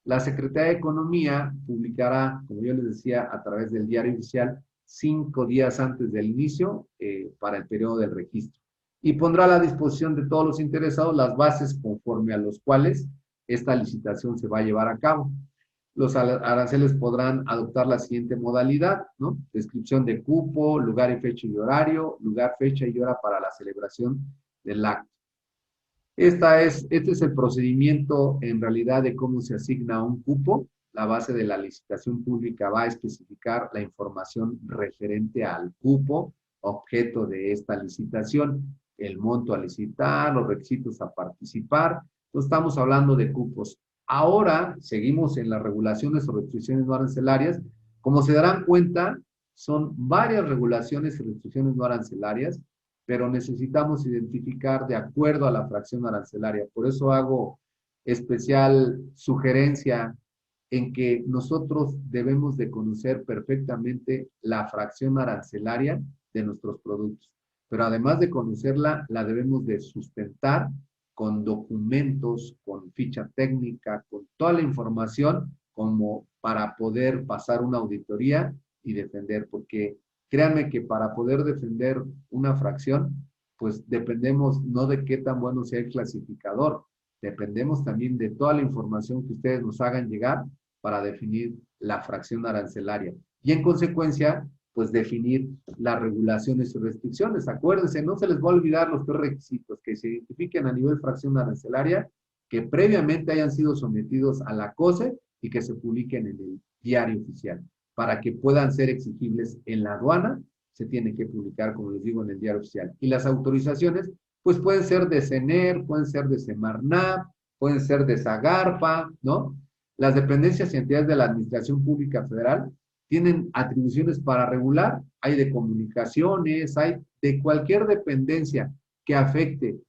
[SPEAKER 2] La Secretaría de Economía publicará, como yo les decía, a través del diario oficial, 5 días antes del inicio para el periodo del registro. Y pondrá a la disposición de todos los interesados las bases conforme a los cuales esta licitación se va a llevar a cabo. Los aranceles podrán adoptar la siguiente modalidad, ¿no? Descripción de cupo, lugar y fecha y horario, lugar, fecha y hora para la celebración del acto. Este es el procedimiento en realidad de cómo se asigna un cupo. La base de la licitación pública va a especificar la información referente al cupo, objeto de esta licitación, el monto a licitar, los requisitos a participar. Entonces estamos hablando de cupos. Ahora seguimos en las regulaciones o restricciones no arancelarias. Como se darán cuenta, son varias regulaciones y restricciones no arancelarias, pero necesitamos identificar de acuerdo a la fracción arancelaria. Por eso hago especial sugerencia en que nosotros debemos de conocer perfectamente la fracción arancelaria de nuestros productos. Pero además de conocerla, la debemos de sustentar con documentos, con ficha técnica, con toda la información como para poder pasar una auditoría y defender, porque créanme que para poder defender una fracción, pues dependemos no de qué tan bueno sea el clasificador, dependemos también de toda la información que ustedes nos hagan llegar para definir la fracción arancelaria. Y en consecuencia, pues definir las regulaciones y restricciones. Acuérdense, no se les va a olvidar los 3 requisitos, que se identifiquen a nivel fracción arancelaria, que previamente hayan sido sometidos a la COSEC y que se publiquen en el diario oficial. Para que puedan ser exigibles en la aduana, se tiene que publicar, como les digo, en el diario oficial. Y las autorizaciones, pues pueden ser de CENER, pueden ser de Semarnat, pueden ser de Zagarpa, ¿no? Las dependencias y entidades de la Administración Pública Federal tienen atribuciones para regular, hay de comunicaciones, hay de cualquier dependencia que afecte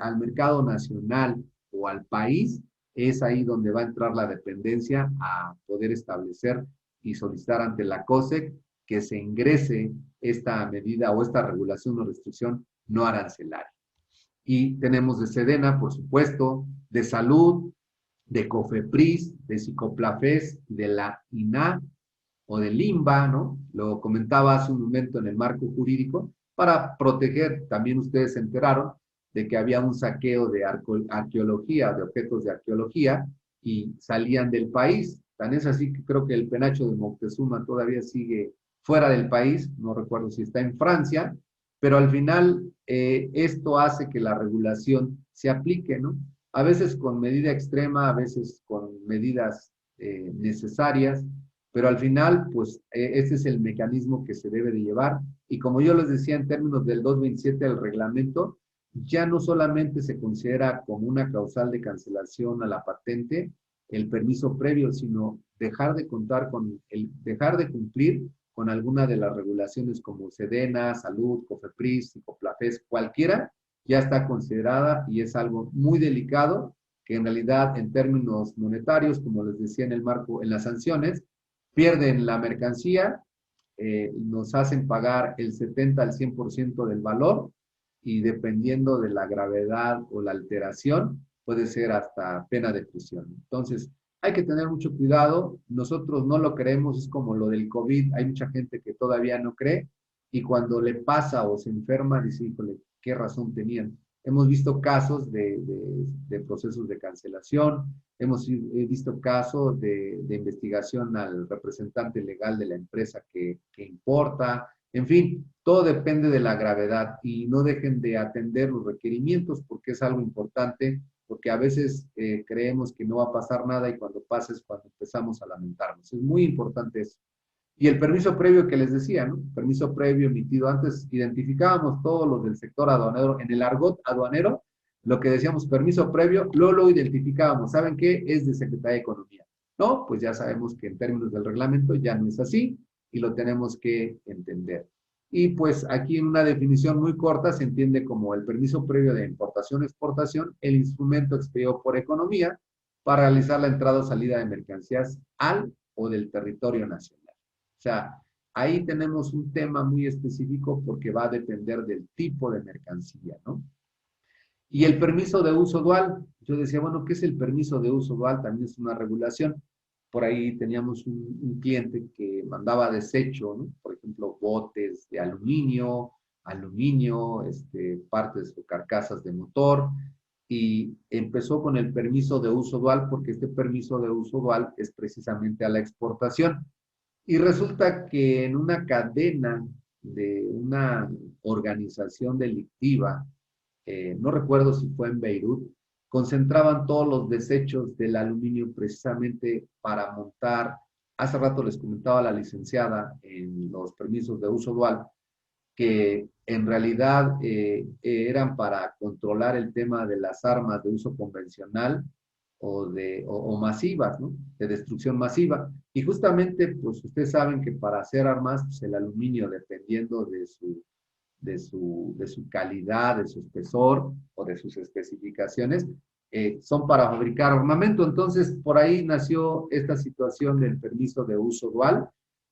[SPEAKER 2] al mercado nacional o al país, es ahí donde va a entrar la dependencia a poder establecer y solicitar ante la COSEC que se ingrese esta medida o esta regulación o restricción no arancelaria. Y tenemos de SEDENA, por supuesto, de Salud, de COFEPRIS, de Psicoplafes, de la INA, o del INBA, ¿no? Lo comentaba hace un momento en el marco jurídico, para proteger, también ustedes se enteraron de que había un saqueo de arqueología, de objetos de arqueología, y salían del país. Tan es así que creo que el penacho de Moctezuma todavía sigue fuera del país, no recuerdo si está en Francia, pero al final esto hace que la regulación se aplique, ¿no? A veces con medida extrema, a veces con medidas necesarias, pero al final, pues, ese es el mecanismo que se debe de llevar. Y como yo les decía, en términos del 227 del reglamento, ya no solamente se considera como una causal de cancelación a la patente el permiso previo, sino dejar de cumplir con alguna de las regulaciones como Sedena, Salud, COFEPRIS, Psicoplafes, cualquiera, ya está considerada y es algo muy delicado que en realidad en términos monetarios, como les decía en el marco, en las sanciones, pierden la mercancía, nos hacen pagar el 70 al 100% del valor y dependiendo de la gravedad o la alteración, puede ser hasta pena de prisión. Entonces, hay que tener mucho cuidado. Nosotros no lo creemos, es como lo del COVID. Hay mucha gente que todavía no cree y cuando le pasa o se enferma, dice, híjole, qué razón tenían. Hemos visto casos de procesos de cancelación, hemos visto casos de investigación al representante legal de la empresa que importa. En fin, todo depende de la gravedad y no dejen de atender los requerimientos porque es algo importante, porque a veces creemos que no va a pasar nada y cuando pasa es cuando empezamos a lamentarnos. Es muy importante eso. Y el permiso previo que les decía, ¿no? Permiso previo emitido antes, identificábamos todos los del sector aduanero, en el argot aduanero, lo que decíamos permiso previo, luego lo identificábamos. ¿Saben qué? Es de Secretaría de Economía. No, pues ya sabemos que en términos del reglamento ya no es así y lo tenemos que entender. Y pues aquí en una definición muy corta se entiende como el permiso previo de importación-exportación, el instrumento expedido por economía para realizar la entrada o salida de mercancías al o del territorio nacional. O sea, ahí tenemos un tema muy específico porque va a depender del tipo de mercancía, ¿no? Y el permiso de uso dual, yo decía, bueno, ¿qué es el permiso de uso dual? También es una regulación. Por ahí teníamos un cliente que mandaba desecho, ¿no? Por ejemplo, botes de aluminio, partes o carcasas de motor, y empezó con el permiso de uso dual porque este permiso de uso dual es precisamente a la exportación. Y resulta que en una cadena de una organización delictiva, no recuerdo si fue en Beirut, concentraban todos los desechos del aluminio precisamente para montar, hace rato les comentaba la licenciada en los permisos de uso dual, que en realidad eran para controlar el tema de las armas de uso convencional o masivas, ¿no? De destrucción masiva. Y justamente, pues ustedes saben que para hacer armas, pues el aluminio, dependiendo de su calidad, de su espesor o de sus especificaciones, son para fabricar armamento. Entonces, por ahí nació esta situación del permiso de uso dual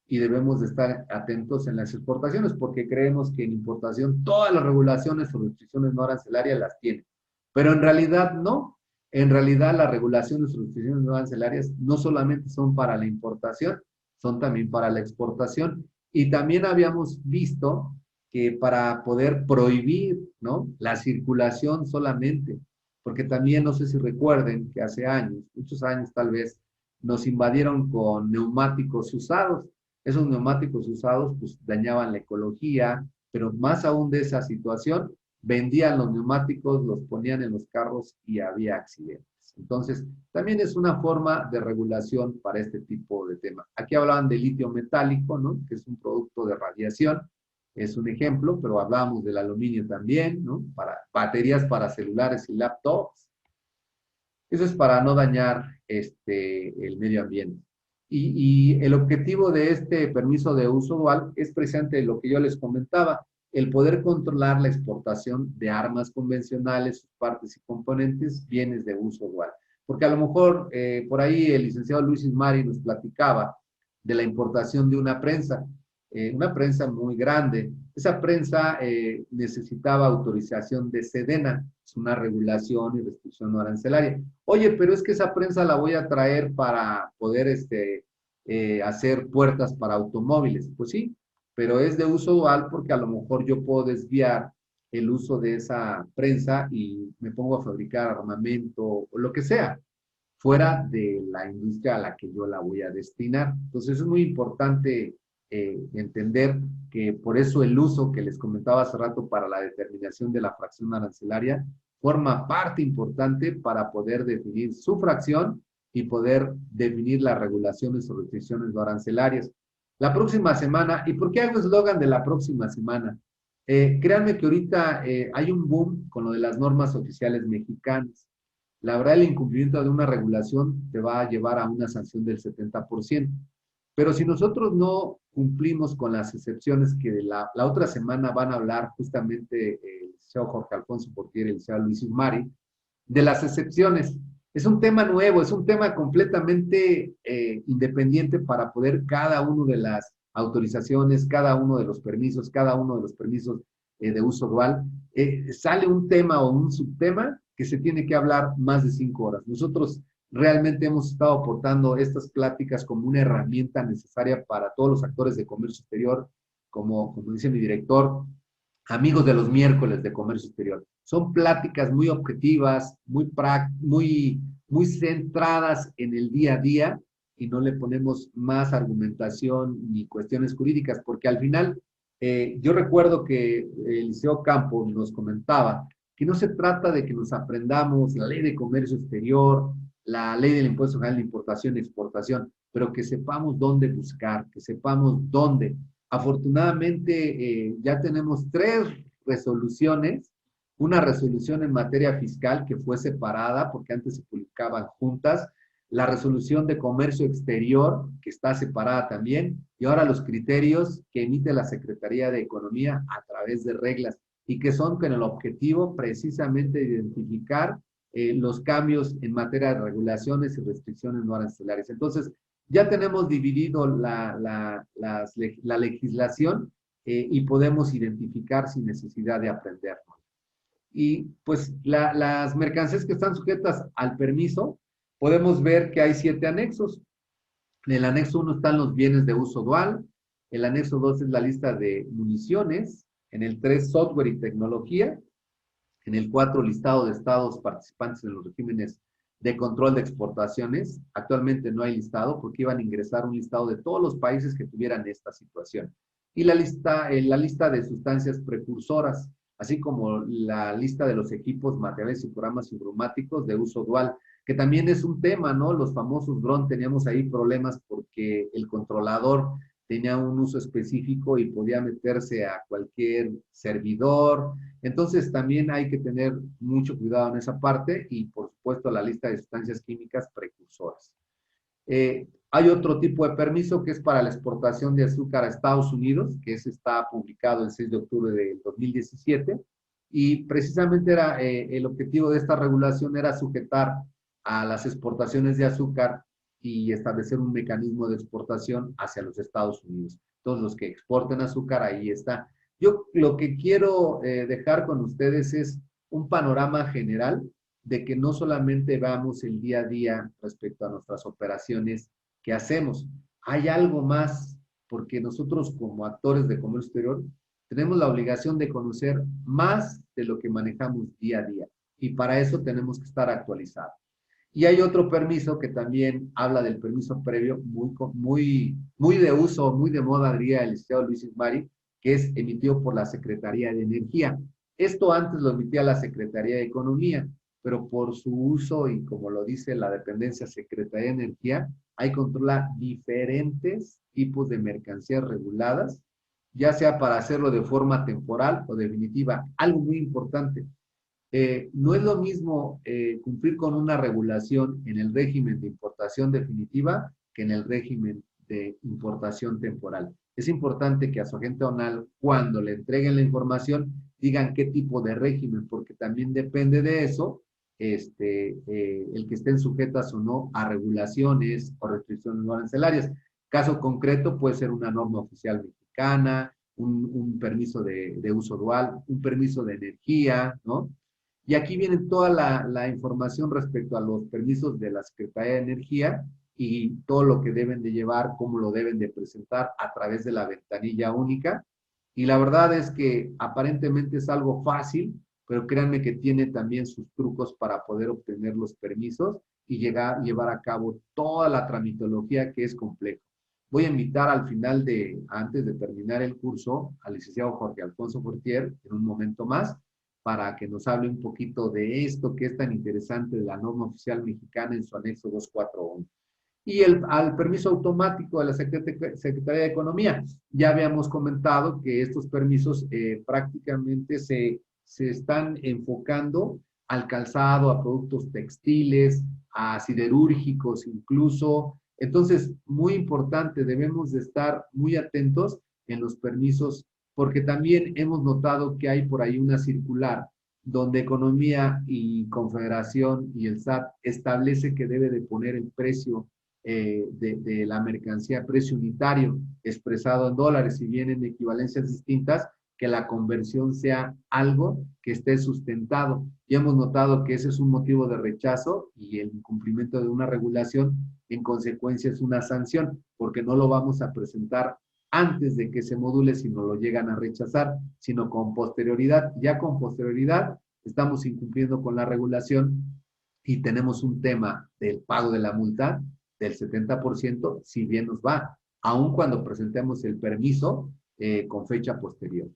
[SPEAKER 2] y debemos de estar atentos en las exportaciones porque creemos que en importación todas las regulaciones o restricciones no arancelarias las tienen. Pero en realidad no. En realidad las regulaciones o restricciones no arancelarias no solamente son para la importación, son también para la exportación. Y también habíamos visto que para poder prohibir, ¿no?, la circulación solamente, porque también no sé si recuerden que hace años, muchos años tal vez, nos invadieron con neumáticos usados. Esos neumáticos usados pues dañaban la ecología, pero más aún de esa situación, vendían los neumáticos, los ponían en los carros y había accidentes. Entonces, también es una forma de regulación para este tipo de temas. Aquí hablaban de litio metálico, ¿no?, que es un producto de radiación, es un ejemplo, pero hablábamos del aluminio también, ¿no?, para baterías para celulares y laptops. Eso es para no dañar el medio ambiente. Y el objetivo de este permiso de uso dual es precisamente lo que yo les comentaba, el poder controlar la exportación de armas convencionales, sus partes y componentes, bienes de uso dual. Porque a lo mejor por ahí el licenciado Luis Ismari nos platicaba de la importación de una prensa muy grande. Esa prensa necesitaba autorización de Sedena, es una regulación y restricción no arancelaria. Oye, pero es que esa prensa la voy a traer para poder hacer puertas para automóviles. Pues sí, pero es de uso dual porque a lo mejor yo puedo desviar el uso de esa prensa y me pongo a fabricar armamento o lo que sea, fuera de la industria a la que yo la voy a destinar. Entonces es muy importante entender que por eso el uso que les comentaba hace rato para la determinación de la fracción arancelaria forma parte importante para poder definir su fracción y poder definir las regulaciones o restricciones no arancelarias. La próxima semana, ¿y por qué hago eslogan de la próxima semana? Créanme que ahorita hay un boom con lo de las normas oficiales mexicanas. La verdad, el incumplimiento de una regulación te va a llevar a una sanción del 70%. Pero si nosotros no cumplimos con las excepciones que la otra semana van a hablar justamente el licenciado Jorge Alfonso Portier y el licenciado Luis Ismari, de las excepciones. Es un tema nuevo, es un tema completamente independiente para poder cada uno de las autorizaciones, cada uno de los permisos, de uso dual, sale un tema o un subtema que se tiene que hablar más de 5 horas. Nosotros realmente hemos estado aportando estas pláticas como una herramienta necesaria para todos los actores de comercio exterior, como dice mi director, amigos de los miércoles de comercio exterior. Son pláticas muy objetivas, muy centradas en el día a día y no le ponemos más argumentación ni cuestiones jurídicas, porque al final yo recuerdo que el liceo Campo nos comentaba que no se trata de que nos aprendamos la ley de comercio exterior, la ley del impuesto general de importación y exportación, pero que sepamos dónde buscar, que sepamos dónde. Afortunadamente ya tenemos 3 resoluciones, una resolución en materia fiscal que fue separada porque antes se publicaban juntas, la resolución de comercio exterior que está separada también y ahora los criterios que emite la Secretaría de Economía a través de reglas y que son con el objetivo precisamente de identificar los cambios en materia de regulaciones y restricciones no arancelarias. Entonces, ya tenemos dividido la legislación y podemos identificar sin necesidad de aprender. Y pues las mercancías que están sujetas al permiso, podemos ver que hay 7 anexos. En el anexo 1 están los bienes de uso dual, el anexo 2 es la lista de municiones, en el 3 software y tecnología, en el 4 listado de estados participantes en los regímenes de control de exportaciones. Actualmente no hay listado porque iban a ingresar un listado de todos los países que tuvieran esta situación. Y la lista de sustancias precursoras, así como la lista de los equipos, materiales y programas informáticos de uso dual, que también es un tema, ¿no? Los famosos drones, teníamos ahí problemas porque el controlador tenía un uso específico y podía meterse a cualquier servidor. Entonces también hay que tener mucho cuidado en esa parte y por supuesto la lista de sustancias químicas precursoras. Hay otro tipo de permiso que es para la exportación de azúcar a Estados Unidos, que ese está publicado el 6 de octubre del 2017 y precisamente era el objetivo de esta regulación era sujetar a las exportaciones de azúcar y establecer un mecanismo de exportación hacia los Estados Unidos. Todos los que exporten azúcar, ahí está. Yo lo que quiero dejar con ustedes es un panorama general de que no solamente veamos el día a día respecto a nuestras operaciones que hacemos. Hay algo más, porque nosotros como actores de comercio exterior tenemos la obligación de conocer más de lo que manejamos día a día. Y para eso tenemos que estar actualizados. Y hay otro permiso que también habla del permiso previo, muy de uso, muy de moda, diría el licenciado Luis Ismari, que es emitido por la Secretaría de Energía. Esto antes lo emitía la Secretaría de Economía, pero por su uso y como lo dice la dependencia Secretaría de Energía, hay controla diferentes tipos de mercancías reguladas, ya sea para hacerlo de forma temporal o definitiva. Algo muy importante, no es lo mismo cumplir con una regulación en el régimen de importación definitiva que en el régimen de importación temporal. Es importante que a su agente aduanal, cuando le entreguen la información, digan qué tipo de régimen, porque también depende de eso el que estén sujetas o no a regulaciones o restricciones no arancelarias. Caso concreto puede ser una norma oficial mexicana, un permiso de uso dual, un permiso de energía, ¿no? Y aquí viene toda la información respecto a los permisos de la Secretaría de Energía y todo lo que deben de llevar, cómo lo deben de presentar a través de la ventanilla única. Y la verdad es que aparentemente es algo fácil, pero créanme que tiene también sus trucos para poder obtener los permisos y llevar a cabo toda la tramitología, que es compleja. Voy a invitar al final antes de terminar el curso, al licenciado Jorge Alfonso Fortier, en un momento más, para que nos hable un poquito de esto que es tan interesante de la norma oficial mexicana en su anexo 241. Y al permiso automático de la Secretaría de Economía. Ya habíamos comentado que estos permisos prácticamente se están enfocando al calzado, a productos textiles, a siderúrgicos incluso. Entonces, muy importante, debemos de estar muy atentos en los permisos, porque también hemos notado que hay por ahí una circular donde Economía y Confederación y el SAT establece que debe de poner el precio de la mercancía, precio unitario expresado en dólares, y vienen equivalencias distintas, que la conversión sea algo que esté sustentado. Y hemos notado que ese es un motivo de rechazo, y el incumplimiento de una regulación en consecuencia es una sanción, porque no lo vamos a presentar antes de que se module si no lo llegan a rechazar, sino con posterioridad. Ya con posterioridad estamos incumpliendo con la regulación y tenemos un tema del pago de la multa del 70%, si bien nos va, aun cuando presentemos el permiso con fecha posterior.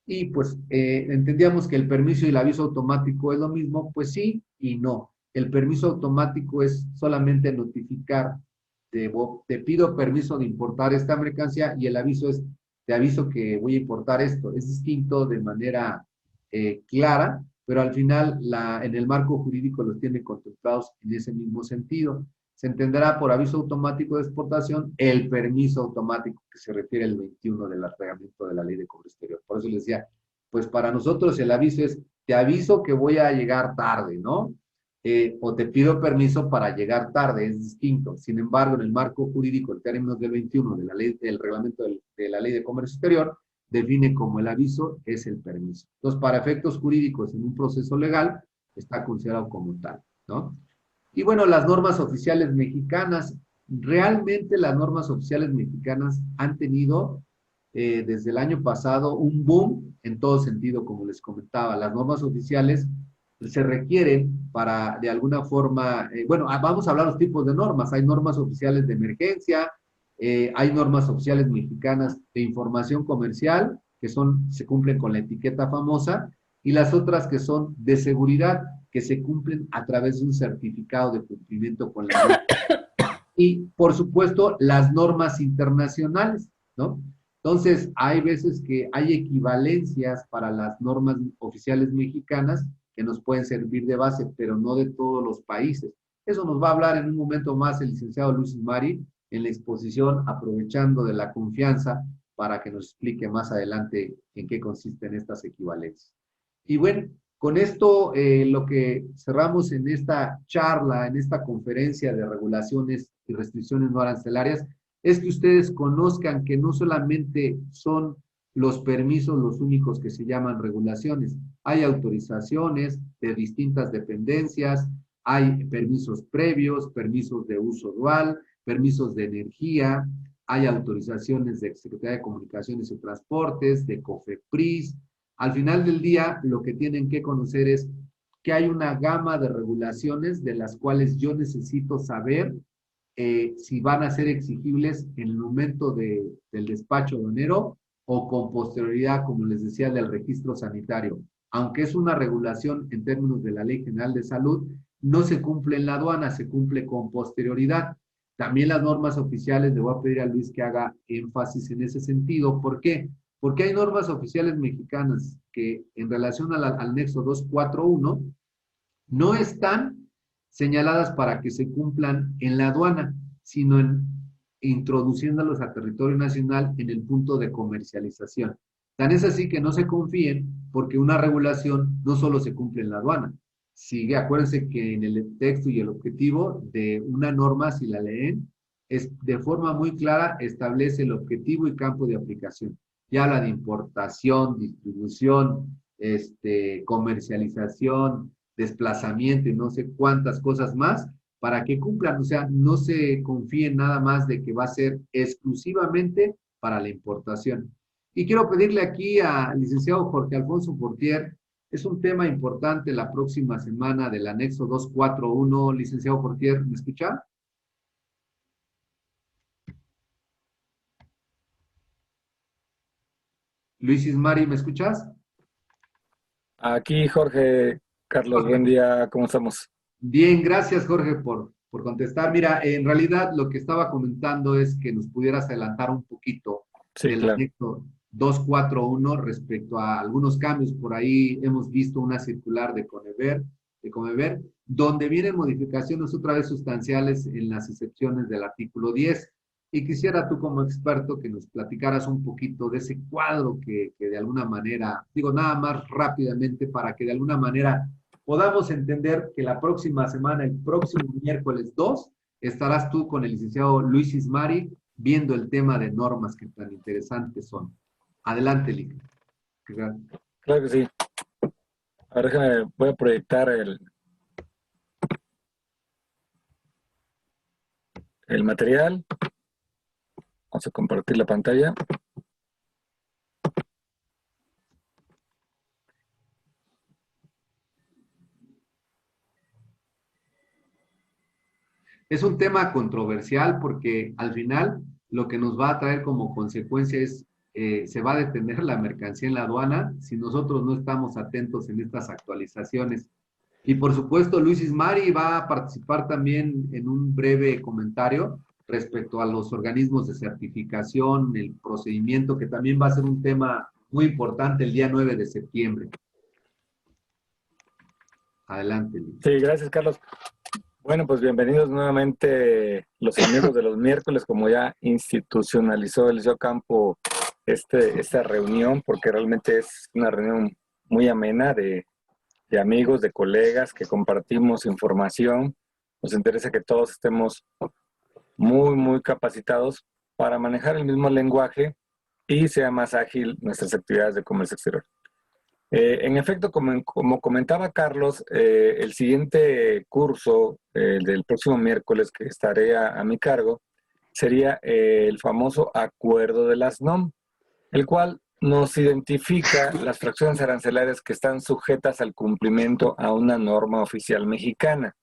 [SPEAKER 2] Y pues entendíamos que el permiso y el aviso automático es lo mismo. Pues sí y no. El permiso automático es solamente notificar, te pido permiso de importar esta mercancía, y el aviso es, te aviso que voy a importar esto. Es distinto de manera clara, pero al final en el marco jurídico los tiene contemplados en ese mismo sentido. Se entenderá por aviso automático de exportación el permiso automático que se refiere al 21 del reglamento de la Ley de Comercio Exterior. Por eso les decía, pues para nosotros el aviso es, te aviso que voy a llegar tarde, ¿no? O te pido permiso para llegar tarde, es distinto. Sin embargo, en el marco jurídico, en términos del 21 de la ley, del reglamento de la Ley de Comercio Exterior, define como el aviso es el permiso. Entonces, para efectos jurídicos en un proceso legal, está considerado como tal, ¿no? Y bueno, las normas oficiales mexicanas, realmente las normas oficiales mexicanas han tenido desde el año pasado un boom en todo sentido, como les comentaba. Las normas oficiales se requieren para, de alguna forma, bueno, vamos a hablar de los tipos de normas. Hay normas oficiales de emergencia, hay normas oficiales mexicanas de información comercial, que se cumplen con la etiqueta famosa, y las otras que son de seguridad, que se cumplen a través de un certificado de cumplimiento con la ley. Y, por supuesto, las normas internacionales, ¿no? Entonces, hay veces que hay equivalencias para las normas oficiales mexicanas que nos pueden servir de base, pero no de todos los países. Eso nos va a hablar en un momento más el licenciado Luis Mari en la exposición, aprovechando de la confianza para que nos explique más adelante en qué consisten estas equivalencias. Y bueno, con esto lo que cerramos en esta charla, en esta conferencia de regulaciones y restricciones no arancelarias, es que ustedes conozcan que no solamente son los permisos los únicos que se llaman regulaciones. Hay autorizaciones de distintas dependencias, hay permisos previos, permisos de uso dual, permisos de energía, hay autorizaciones de Secretaría de Comunicaciones y Transportes, de COFEPRIS. Al final del día, lo que tienen que conocer es que hay una gama de regulaciones de las cuales yo necesito saber si van a ser exigibles en el momento del despacho aduanero o con posterioridad, como les decía, del registro sanitario. Aunque es una regulación en términos de la Ley General de Salud, no se cumple en la aduana, se cumple con posterioridad. También las normas oficiales, le voy a pedir a Luis que haga énfasis en ese sentido. ¿Por qué? Porque hay normas oficiales mexicanas que en relación al anexo 241 no están señaladas para que se cumplan en la aduana, sino introduciéndolos a territorio nacional en el punto de comercialización. Tan es así que no se confíen, porque una regulación no solo se cumple en la aduana. Sigue, acuérdense que en el texto y el objetivo de una norma, si la leen, es de forma muy clara, establece el objetivo y campo de aplicación. Ya la de importación, distribución, comercialización, desplazamiento y no sé cuántas cosas más, para que cumplan, o sea, no se confíen nada más de que va a ser exclusivamente para la importación. Y quiero pedirle aquí al licenciado Jorge Alfonso Fortier, es un tema importante la próxima semana del anexo 241. Licenciado Fortier, ¿me escucha? Luis Ismari, ¿me escuchas?
[SPEAKER 3] Aquí Jorge, Carlos,
[SPEAKER 2] Jorge.
[SPEAKER 3] buen día, ¿cómo estamos?
[SPEAKER 2] Bien, gracias Jorge por contestar. Mira, en realidad lo que estaba comentando es que nos pudieras adelantar un poquito
[SPEAKER 3] Sí,
[SPEAKER 2] del
[SPEAKER 3] claro.
[SPEAKER 2] anexo 241 respecto a algunos cambios. Por ahí hemos visto una circular de Comever, donde vienen modificaciones otra vez sustanciales en las excepciones del artículo 10. Y quisiera tú como experto que nos platicaras un poquito de ese cuadro que de alguna manera, digo nada más rápidamente para que de alguna manera podamos entender que la próxima semana, el próximo miércoles 2, estarás tú con el licenciado Luis Ismari viendo el tema de normas que tan interesantes son. Adelante, Lic.
[SPEAKER 3] Claro que sí. Ahora déjame, voy a proyectar el material. Vamos a compartir la pantalla.
[SPEAKER 2] Es un tema controversial porque al final lo que nos va a traer como consecuencia es se va a detener la mercancía en la aduana si nosotros no estamos atentos en estas actualizaciones. Y por supuesto, Luis Ismari va a participar también en un breve comentario respecto a los organismos de certificación, el procedimiento, que también va a ser un tema muy importante el día 9 de septiembre. Adelante, Luis.
[SPEAKER 3] Sí, gracias, Carlos. Bueno, pues bienvenidos nuevamente los amigos de los miércoles, como ya institucionalizó el Liceo Campo esta reunión, porque realmente es una reunión muy amena de amigos, de colegas que compartimos información. Nos interesa que todos estemos muy capacitados para manejar el mismo lenguaje y sea más ágil nuestras actividades de comercio exterior. En efecto, como comentaba Carlos, el siguiente curso del próximo miércoles que estaré a mi cargo sería el famoso Acuerdo de las NOM, el cual nos identifica las fracciones arancelarias que están sujetas al cumplimiento a una norma oficial mexicana.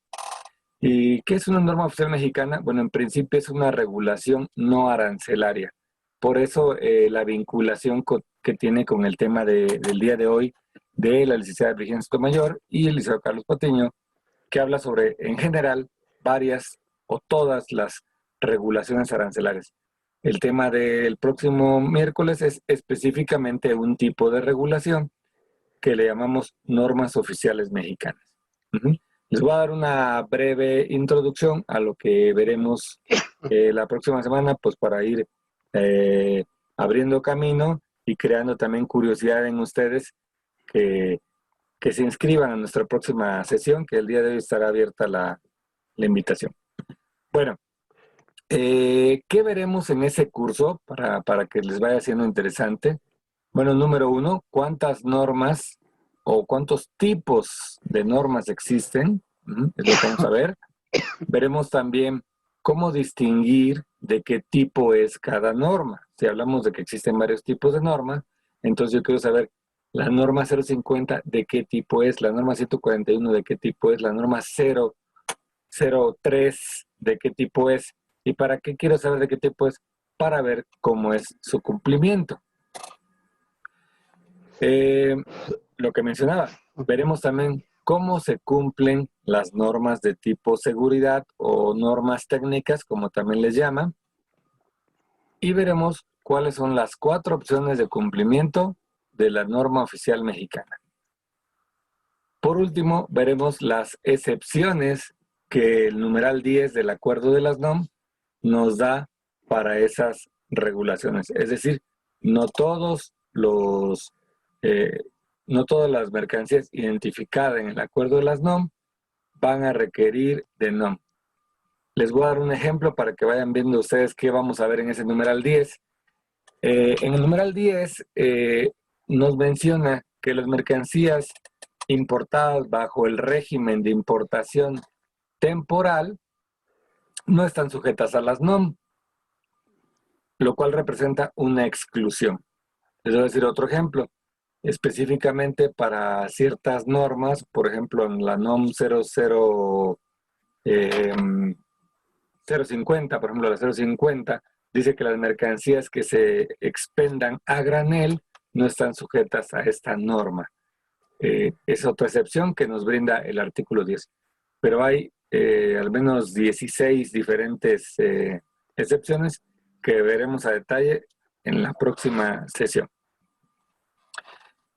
[SPEAKER 3] ¿Y qué es una norma oficial mexicana? Bueno, en principio es una regulación no arancelaria. Por eso la vinculación que tiene con el tema del día de hoy de la licenciada Virginia Sotomayor y el licenciado Carlos Patiño, que habla sobre, en general, varias o todas las regulaciones arancelarias. El tema del próximo miércoles es específicamente un tipo de regulación que le llamamos normas oficiales mexicanas. Les voy a dar una breve introducción a lo que veremos la próxima semana, pues para ir abriendo camino y creando también curiosidad en ustedes que se inscriban a nuestra próxima sesión, que el día de hoy estará abierta la invitación. Bueno, ¿qué veremos en ese curso para que les vaya siendo interesante? Bueno, número uno, ¿cuántas normas o cuántos tipos de normas existen? Es lo que vamos a ver. Veremos también cómo distinguir de qué tipo es cada norma. Si hablamos de que existen varios tipos de normas, entonces yo quiero saber la norma 050 de qué tipo es, la norma 141 de qué tipo es, la norma 003 de qué tipo es. ¿Y para qué quiero saber de qué tipo es? Para ver cómo es su cumplimiento. Lo que mencionaba, veremos también cómo se cumplen las normas de tipo seguridad o normas técnicas, como también les llaman, y veremos cuáles son las 4 opciones de cumplimiento de la norma oficial mexicana. Por último, veremos las excepciones que el numeral 10 del Acuerdo de las NOM nos da para esas regulaciones. Es decir, no todas las mercancías identificadas en el Acuerdo de las NOM van a requerir de NOM. Les voy a dar un ejemplo para que vayan viendo ustedes qué vamos a ver en ese numeral 10. En el numeral 10 nos menciona que las mercancías importadas bajo el régimen de importación temporal, no están sujetas a las NOM, lo cual representa una exclusión. Les voy a decir otro ejemplo. Específicamente para ciertas normas, por ejemplo, en la NOM 050, por ejemplo, la 050, dice que las mercancías que se expendan a granel no están sujetas a esta norma. Es otra excepción que nos brinda el artículo 10. Pero hay al menos 16 diferentes excepciones que veremos a detalle en la próxima sesión.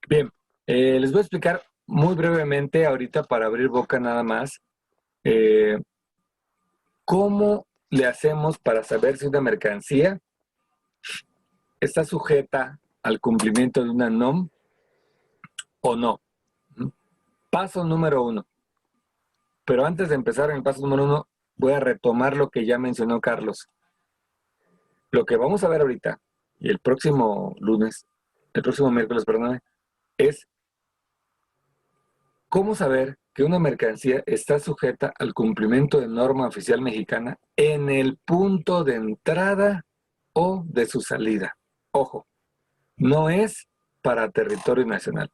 [SPEAKER 3] Bien, les voy a explicar muy brevemente ahorita para abrir boca nada más cómo le hacemos para saber si una mercancía está sujeta al cumplimiento de una NOM o no. Paso número 1. Pero antes de empezar en el paso número 1, voy a retomar lo que ya mencionó Carlos. Lo que vamos a ver ahorita, y el próximo miércoles, perdón, es cómo saber que una mercancía está sujeta al cumplimiento de norma oficial mexicana en el punto de entrada o de su salida. Ojo, no es para territorio nacional.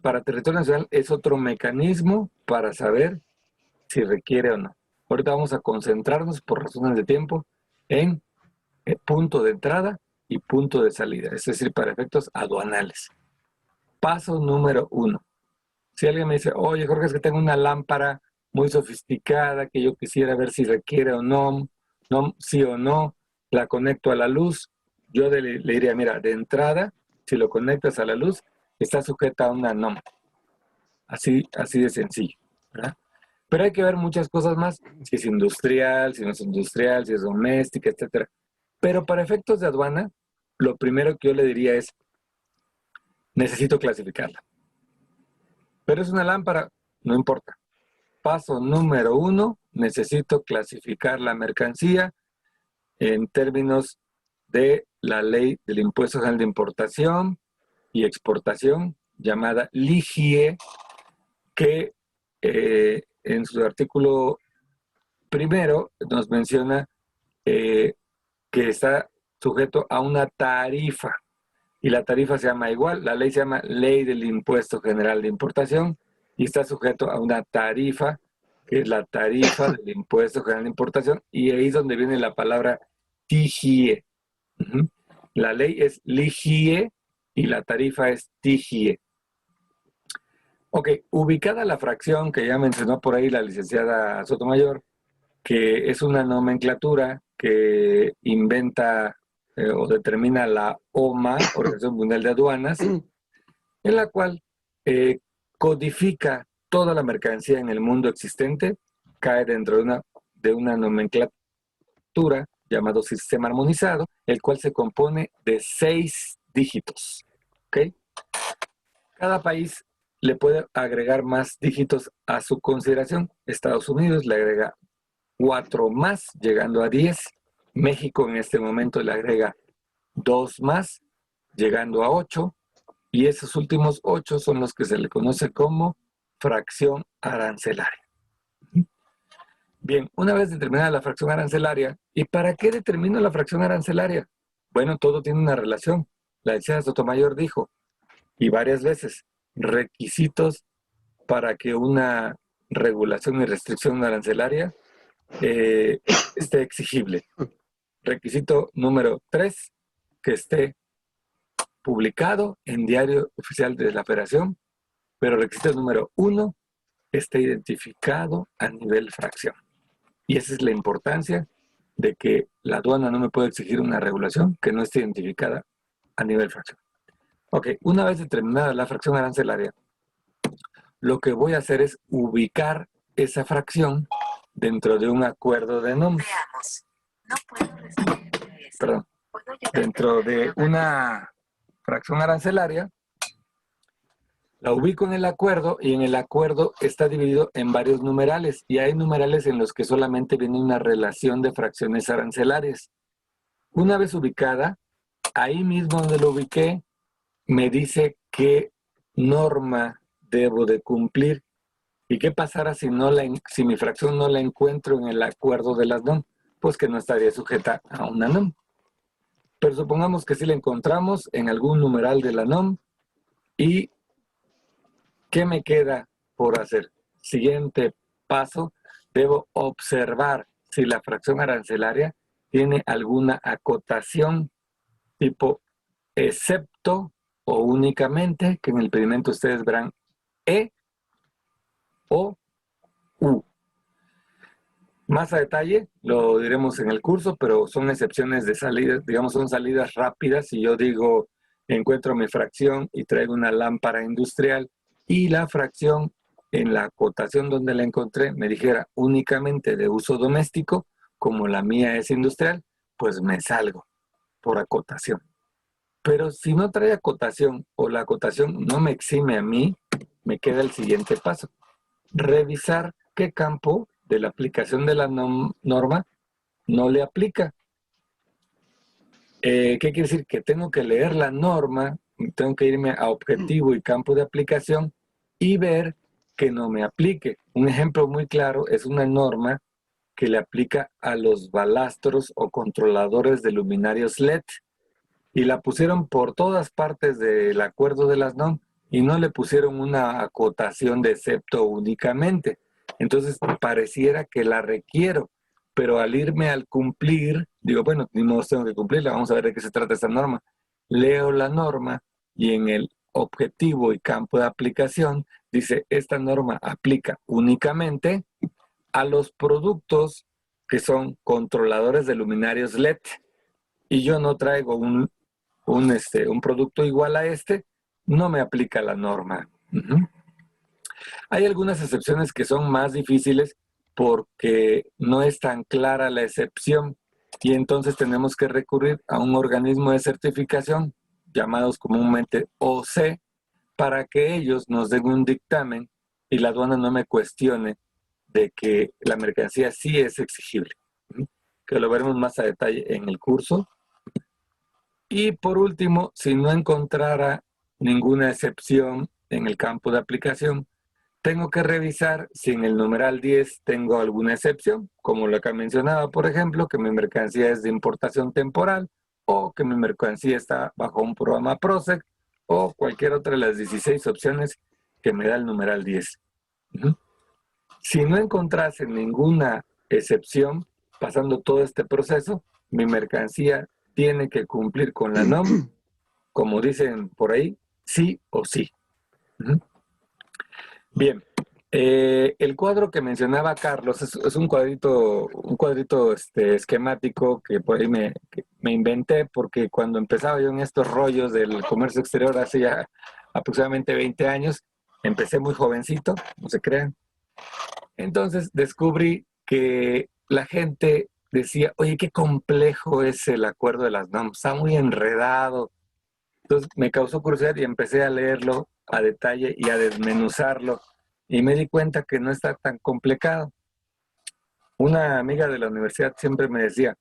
[SPEAKER 3] Para territorio nacional es otro mecanismo para saber si requiere o no. Ahorita vamos a concentrarnos por razones de tiempo en punto de entrada y punto de salida, es decir, para efectos aduanales. Paso número 1. Si alguien me dice, oye Jorge, es que tengo una lámpara muy sofisticada que yo quisiera ver si requiere o no, sí o no, la conecto a la luz, yo le diría, mira, de entrada, si lo conectas a la luz, está sujeta a una NOM. Así de sencillo, ¿verdad? Pero hay que ver muchas cosas más, si es industrial, si no es industrial, si es doméstica, etc. Pero para efectos de aduana, lo primero que yo le diría es, necesito clasificarla. Pero es una lámpara, no importa. Paso número 1, necesito clasificar la mercancía en términos de la ley del Impuesto General de Importación y Exportación, llamada LIGIE, que en su artículo primero nos menciona que está sujeto a una tarifa. Y la tarifa se llama igual, la ley se llama Ley del Impuesto General de Importación y está sujeto a una tarifa, que es la tarifa del Impuesto General de Importación, y ahí es donde viene la palabra TIGIE. La ley es LIGIE y la tarifa es TIGIE. Ok, ubicada la fracción que ya mencionó por ahí la licenciada Sotomayor, que es una nomenclatura que inventa o determina la OMA, Organización Mundial de Aduanas, en la cual codifica toda la mercancía en el mundo existente, cae dentro de una nomenclatura llamado sistema armonizado, el cual se compone de 6 dígitos. ¿Okay? Cada país le puede agregar más dígitos a su consideración. Estados Unidos le agrega 4 más, llegando a 10. México en este momento le agrega 2 más, llegando a 8. Y esos últimos 8 son los que se le conoce como fracción arancelaria. Bien, una vez determinada la fracción arancelaria, ¿y para qué determino la fracción arancelaria? Bueno, todo tiene una relación. La licenciada Sotomayor dijo, y varias veces, requisitos para que una regulación y restricción arancelaria esté exigible. Requisito número 3, que esté publicado en Diario Oficial de la Federación, pero requisito número 1, esté identificado a nivel fracción. Y esa es la importancia de que la aduana no me puede exigir una regulación que no esté identificada a nivel fracción. Ok, una vez determinada la fracción arancelaria, lo que voy a hacer es ubicar esa fracción dentro de un acuerdo de NOM.
[SPEAKER 4] Veamos. No puedo responder eso.
[SPEAKER 3] Perdón. Dentro de una fracción arancelaria, la ubico en el acuerdo y en el acuerdo está dividido en varios numerales y hay numerales en los que solamente viene una relación de fracciones arancelarias. Una vez ubicada, ahí mismo donde lo ubiqué, me dice qué norma debo de cumplir ¿Y qué pasará si mi fracción no la encuentro en el acuerdo de las NOM? Pues que no estaría sujeta a una NOM. Pero supongamos que sí la encontramos en algún numeral de la NOM. ¿Y qué me queda por hacer? Siguiente paso, debo observar si la fracción arancelaria tiene alguna acotación tipo excepto o únicamente, que en el pedimento ustedes verán E o U. Más a detalle lo diremos en el curso, pero son excepciones de salida, digamos, son salidas rápidas. Si yo digo, encuentro mi fracción y traigo una lámpara industrial y la fracción en la acotación donde la encontré me dijera únicamente de uso doméstico, como la mía es industrial, pues me salgo por acotación. Pero si no trae acotación o la acotación no me exime a mí, me queda el siguiente paso. Revisar qué campo de la aplicación de la norma no le aplica. ¿Qué quiere decir? Que tengo que leer la norma, tengo que irme a objetivo y campo de aplicación y ver que no me aplique. Un ejemplo muy claro es una norma que le aplica a los balastros o controladores de luminarios LED y la pusieron por todas partes del acuerdo de las NOM y no le pusieron una acotación de excepto únicamente. Entonces pareciera que la requiero, pero al irme al cumplir, digo, bueno, ni modo tengo que cumplirla, vamos a ver de qué se trata esta norma. Leo la norma y en el objetivo y campo de aplicación dice, esta norma aplica únicamente a los productos que son controladores de luminarios LED y yo no traigo un producto igual a este, no me aplica la norma. Hay algunas excepciones que son más difíciles porque no es tan clara la excepción y entonces tenemos que recurrir a un organismo de certificación llamados comúnmente OC para que ellos nos den un dictamen y la aduana no me cuestione de que la mercancía sí es exigible, que lo veremos más a detalle en el curso. Y por último, si no encontrara ninguna excepción en el campo de aplicación, tengo que revisar si en el numeral 10 tengo alguna excepción, como la que mencionaba, por ejemplo, que mi mercancía es de importación temporal o que mi mercancía está bajo un programa PROSEC o cualquier otra de las 16 opciones que me da el numeral 10. Si no encontrase ninguna excepción, pasando todo este proceso, mi mercancía tiene que cumplir con la NOM, como dicen por ahí, sí o sí. Bien, el cuadro que mencionaba Carlos es un cuadrito esquemático que por ahí me inventé porque cuando empezaba yo en estos rollos del comercio exterior hace ya aproximadamente 20 años, empecé muy jovencito, no se crean. Entonces descubrí que la gente decía, oye, qué complejo es el acuerdo de las NOM, está muy enredado. Entonces me causó curiosidad y empecé a leerlo a detalle y a desmenuzarlo. Y me di cuenta que no está tan complicado. Una amiga de la universidad siempre me decía,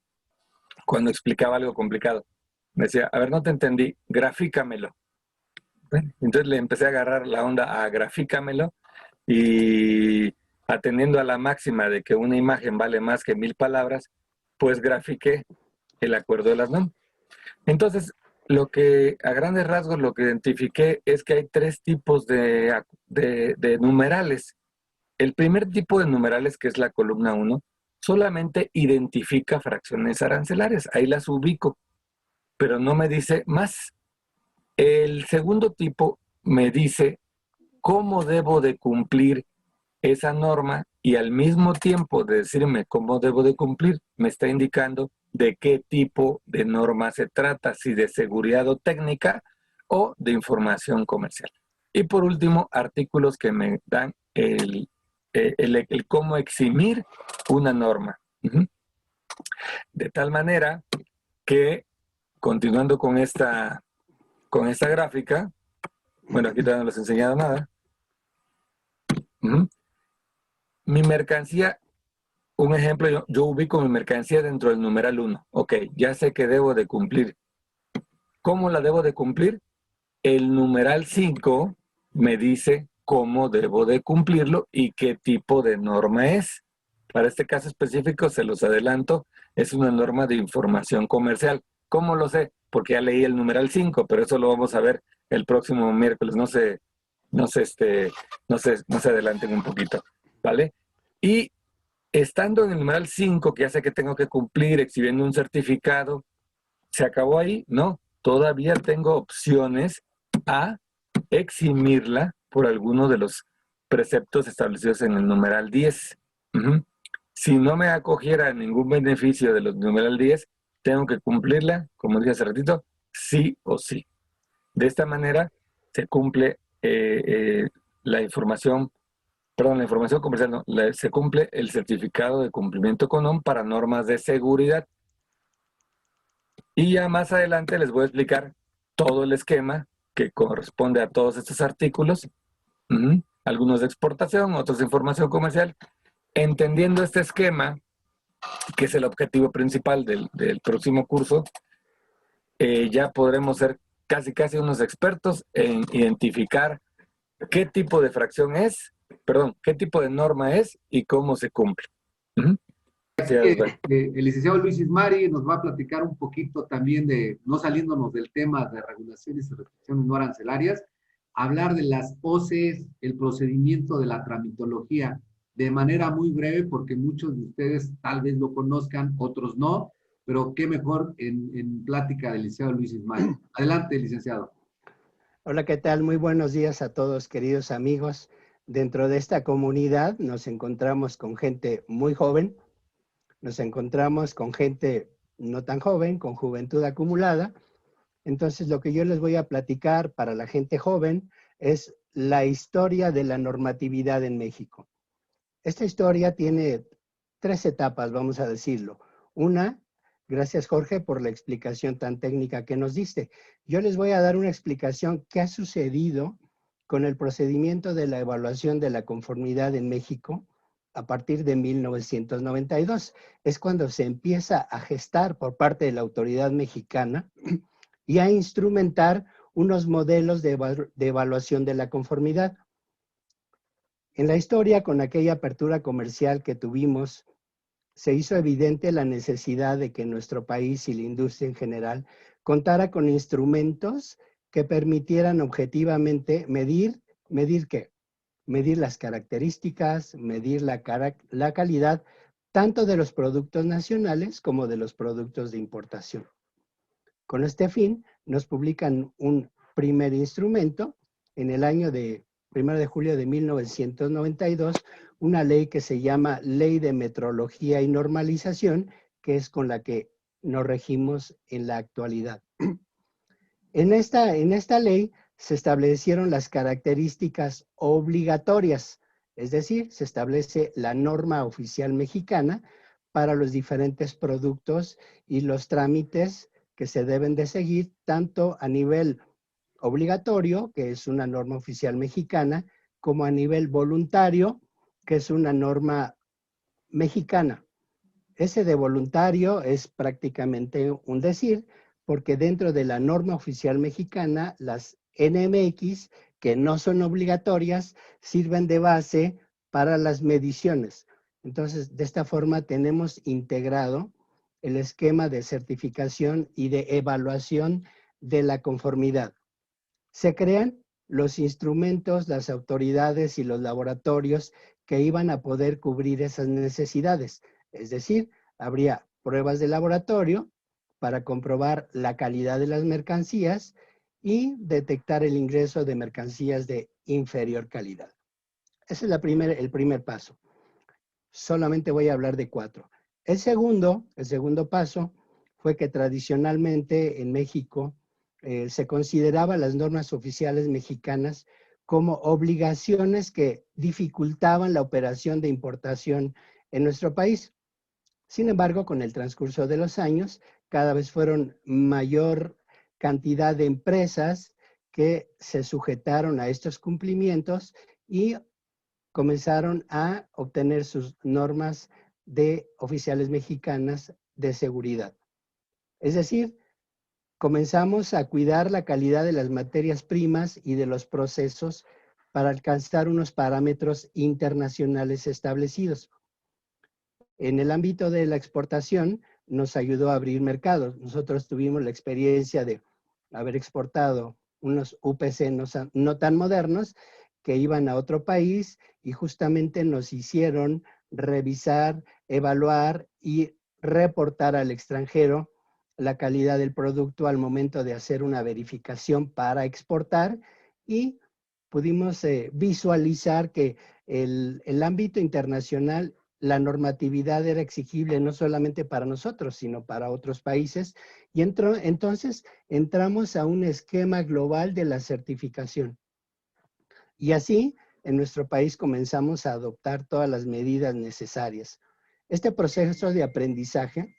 [SPEAKER 3] cuando explicaba algo complicado, me decía, a ver, no te entendí, grafícamelo. Bueno, entonces le empecé a agarrar la onda a grafícamelo y atendiendo a la máxima de que una imagen vale más que 1000 palabras, pues grafiqué el acuerdo de las NOM. Entonces, a grandes rasgos, lo que identifiqué es que hay 3 tipos de numerales. El primer tipo de numerales, que es la columna 1, solamente identifica fracciones arancelarias. Ahí las ubico, pero no me dice más. El segundo tipo me dice cómo debo de cumplir esa norma y al mismo tiempo de decirme cómo debo de cumplir, me está indicando de qué tipo de norma se trata, si de seguridad o técnica o de información comercial. Y por último, artículos que me dan el cómo eximir una norma. De tal manera que, continuando con esta gráfica, bueno, aquí todavía no les he enseñado nada. Mi mercancía, un ejemplo, yo ubico mi mercancía dentro del numeral 1. Ok, ya sé que debo de cumplir. ¿Cómo la debo de cumplir? El numeral 5 me dice cómo debo de cumplirlo y qué tipo de norma es. Para este caso específico, se los adelanto, es una norma de información comercial. ¿Cómo lo sé? Porque ya leí el numeral 5, pero eso lo vamos a ver el próximo miércoles. No se adelanten un poquito, ¿vale? Y estando en el numeral 5, que ya sé que tengo que cumplir exhibiendo un certificado, ¿se acabó ahí? No, todavía tengo opciones a eximirla por alguno de los preceptos establecidos en el numeral 10. Si no me acogiera a ningún beneficio de los numeral 10, tengo que cumplirla, como dije hace ratito, sí o sí. De esta manera se cumple la información comercial, no, se cumple el certificado de cumplimiento con ON para normas de seguridad. Y ya más adelante les voy a explicar todo el esquema que corresponde a todos estos artículos, algunos de exportación, otros de información comercial. Entendiendo este esquema, que es el objetivo principal del próximo curso, ya podremos ser casi unos expertos en identificar qué tipo de fracción es, qué tipo de norma es y cómo se cumple.
[SPEAKER 2] El licenciado Luis Ismari nos va a platicar un poquito también de, no saliéndonos del tema de regulaciones y restricciones no arancelarias, hablar de las OCEs, el procedimiento de la tramitología, de manera muy breve, porque muchos de ustedes tal vez lo conozcan, otros no, pero qué mejor en plática del licenciado Luis Ismari. Adelante, licenciado.
[SPEAKER 5] Hola, ¿qué tal? Muy buenos días a todos, queridos amigos. Dentro de esta comunidad nos encontramos con gente muy joven, nos encontramos con gente no tan joven, con juventud acumulada. Entonces, lo que yo les voy a platicar para la gente joven es la historia de la normatividad en México. Esta historia tiene 3 etapas, vamos a decirlo. Una, gracias Jorge por la explicación tan técnica que nos diste. Yo les voy a dar una explicación qué ha sucedido con el procedimiento de la evaluación de la conformidad en México a partir de 1992. Es cuando se empieza a gestar por parte de la autoridad mexicana y a instrumentar unos modelos de evaluación de la conformidad. En la historia, con aquella apertura comercial que tuvimos, se hizo evidente la necesidad de que nuestro país y la industria en general contara con instrumentos que permitieran objetivamente medir ¿qué? Medir las características, medir la calidad, tanto de los productos nacionales como de los productos de importación. Con este fin, nos publican un primer instrumento en el año de 1 de julio de 1992, una ley que se llama Ley de Metrología y Normalización, que es con la que nos regimos en la actualidad. En esta ley se establecieron las características obligatorias, es decir, se establece la norma oficial mexicana para los diferentes productos y los trámites que se deben de seguir, tanto a nivel obligatorio, que es una norma oficial mexicana, como a nivel voluntario, que es una norma mexicana. Ese de voluntario es prácticamente un decir, porque dentro de la norma oficial mexicana, las NMX, que no son obligatorias, sirven de base para las mediciones. Entonces, de esta forma tenemos integrado el esquema de certificación y de evaluación de la conformidad. Se crean los instrumentos, las autoridades y los laboratorios que iban a poder cubrir esas necesidades. Es decir, habría pruebas de laboratorio para comprobar la calidad de las mercancías y detectar el ingreso de mercancías de inferior calidad. Ese es el primer paso. Solamente voy a hablar de 4. El segundo paso fue que tradicionalmente en México se consideraban las normas oficiales mexicanas como obligaciones que dificultaban la operación de importación en nuestro país. Sin embargo, con el transcurso de los años, cada vez fueron mayor cantidad de empresas que se sujetaron a estos cumplimientos y comenzaron a obtener sus normas de oficiales mexicanas de seguridad. Es decir, comenzamos a cuidar la calidad de las materias primas y de los procesos para alcanzar unos parámetros internacionales establecidos. En el ámbito de la exportación nos ayudó a abrir mercados. Nosotros tuvimos la experiencia de haber exportado unos UPC no tan modernos que iban a otro país y justamente nos hicieron revisar, evaluar y reportar al extranjero la calidad del producto al momento de hacer una verificación para exportar, y pudimos visualizar que el ámbito internacional, la normatividad era exigible no solamente para nosotros, sino para otros países, y entonces entramos a un esquema global de la certificación. Y así, en nuestro país comenzamos a adoptar todas las medidas necesarias. Este proceso de aprendizaje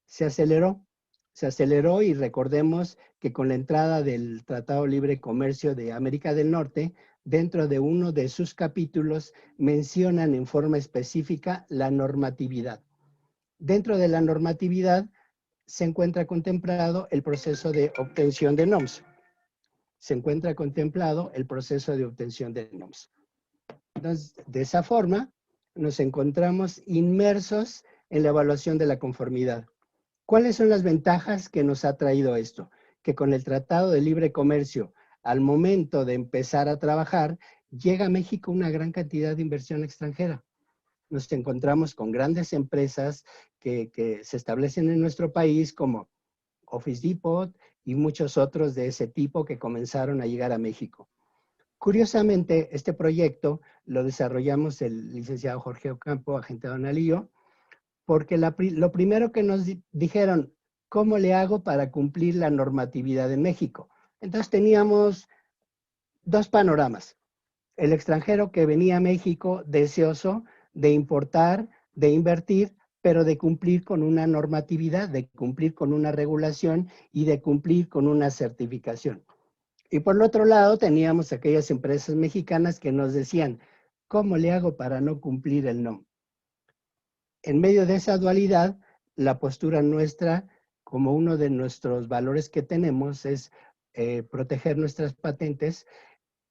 [SPEAKER 5] se aceleró y recordemos que con la entrada del Tratado Libre Comercio de América del Norte, dentro de uno de sus capítulos mencionan en forma específica la normatividad. Dentro de la normatividad se encuentra contemplado el proceso de obtención de NOMS. Entonces, de esa forma, nos encontramos inmersos en la evaluación de la conformidad. ¿Cuáles son las ventajas que nos ha traído esto? Que con el Tratado de Libre Comercio, al momento de empezar a trabajar, llega a México una gran cantidad de inversión extranjera. Nos encontramos con grandes empresas que se establecen en nuestro país como Office Depot y muchos otros de ese tipo que comenzaron a llegar a México. Curiosamente, este proyecto lo desarrollamos el licenciado Jorge Ocampo, agente aduanalillo, porque lo primero que nos dijeron, ¿cómo le hago para cumplir la normatividad en México? Entonces teníamos dos panoramas. El extranjero que venía a México deseoso de importar, de invertir, pero de cumplir con una normatividad, de cumplir con una regulación y de cumplir con una certificación. Y por el otro lado teníamos aquellas empresas mexicanas que nos decían, ¿cómo le hago para no cumplir el NOM? En medio de esa dualidad, la postura nuestra, como uno de nuestros valores que tenemos, es proteger nuestras patentes.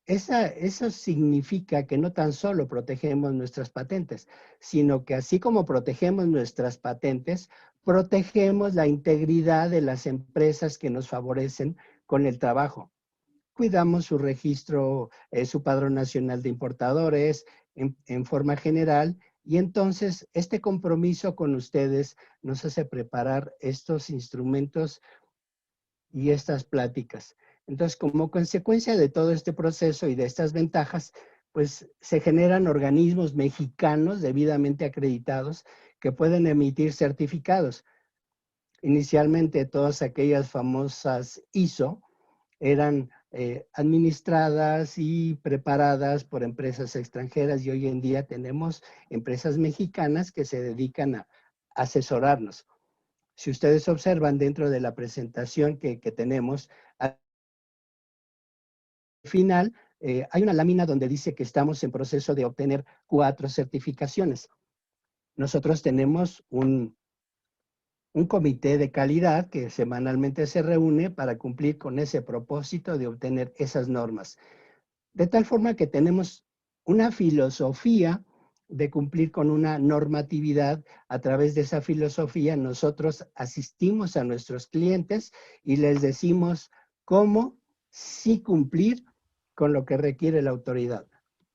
[SPEAKER 5] Eso significa que no tan solo protegemos nuestras patentes, sino que así como protegemos nuestras patentes, protegemos la integridad de las empresas que nos favorecen con el trabajo. Cuidamos su registro, su padrón nacional de importadores en forma general, y entonces este compromiso con ustedes nos hace preparar estos instrumentos y estas pláticas. Entonces, como consecuencia de todo este proceso y de estas ventajas, pues se generan organismos mexicanos debidamente acreditados que pueden emitir certificados. Inicialmente, todas aquellas famosas ISO eran administradas y preparadas por empresas extranjeras, y hoy en día tenemos empresas mexicanas que se dedican a asesorarnos. Si ustedes observan dentro de la presentación que tenemos, al final hay una lámina donde dice que estamos en proceso de obtener 4 certificaciones. Nosotros tenemos un comité de calidad que semanalmente se reúne para cumplir con ese propósito de obtener esas normas. De tal forma que tenemos una filosofía de cumplir con una normatividad. A través de esa filosofía nosotros asistimos a nuestros clientes y les decimos cómo sí cumplir con lo que requiere la autoridad,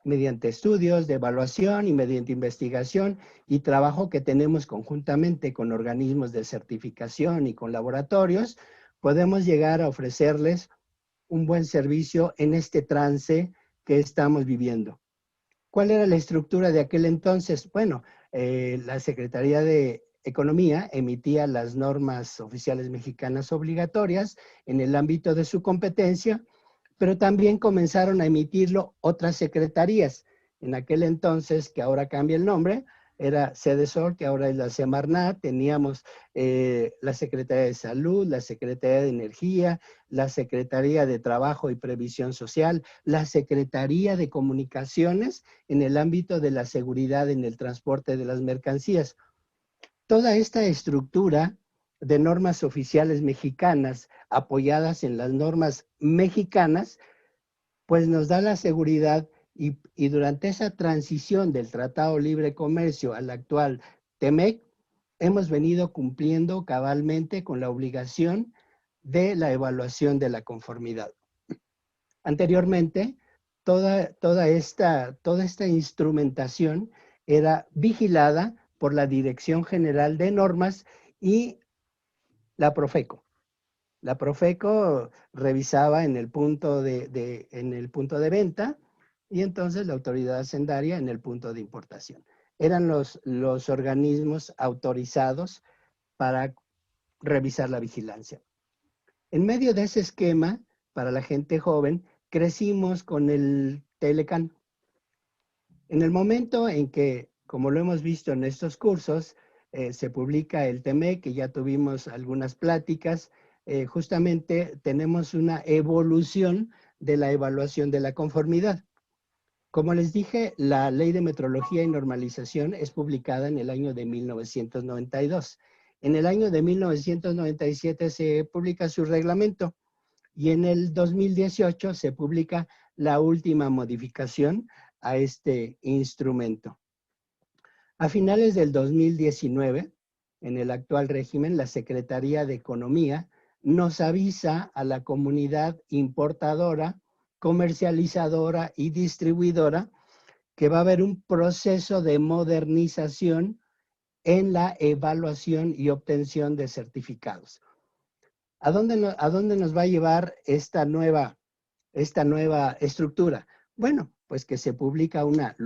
[SPEAKER 5] mediante estudios de evaluación y mediante investigación y trabajo que tenemos conjuntamente con organismos de certificación y con laboratorios, podemos llegar a ofrecerles un buen servicio en este trance que estamos viviendo. ¿Cuál era la estructura de aquel entonces? Bueno, la Secretaría de Economía emitía las normas oficiales mexicanas obligatorias en el ámbito de su competencia, pero también comenzaron a emitirlo otras secretarías. En aquel entonces, que ahora cambia el nombre, era CEDESOR, que ahora es la Semarnat. Teníamos la Secretaría de Salud, la Secretaría de Energía, la Secretaría de Trabajo y Previsión Social, la Secretaría de Comunicaciones en el ámbito de la seguridad en el transporte de las mercancías. Toda esta estructura de normas oficiales mexicanas apoyadas en las normas mexicanas pues nos da la seguridad y durante esa transición del Tratado de Libre Comercio al actual TEMEC, hemos venido cumpliendo cabalmente con la obligación de la evaluación de la conformidad. Anteriormente, toda esta instrumentación era vigilada por la Dirección General de Normas y la Profeco. La Profeco revisaba en el punto de venta y entonces la autoridad hacendaria en el punto de importación. Eran los organismos autorizados para revisar la vigilancia. En medio de ese esquema, para la gente joven, crecimos con el Telecan. En el momento en que, como lo hemos visto en estos cursos, se publica el TEMEC, que ya tuvimos algunas pláticas, justamente tenemos una evolución de la evaluación de la conformidad. Como les dije, la Ley de Metrología y Normalización es publicada en el año de 1992. En el año de 1997 se publica su reglamento y en el 2018 se publica la última modificación a este instrumento. A finales del 2019, en el actual régimen, la Secretaría de Economía nos avisa a la comunidad importadora, comercializadora y distribuidora que va a haber un proceso de modernización en la evaluación y obtención de certificados. ¿A dónde nos va a llevar esta nueva estructura? Bueno, pues que se publica una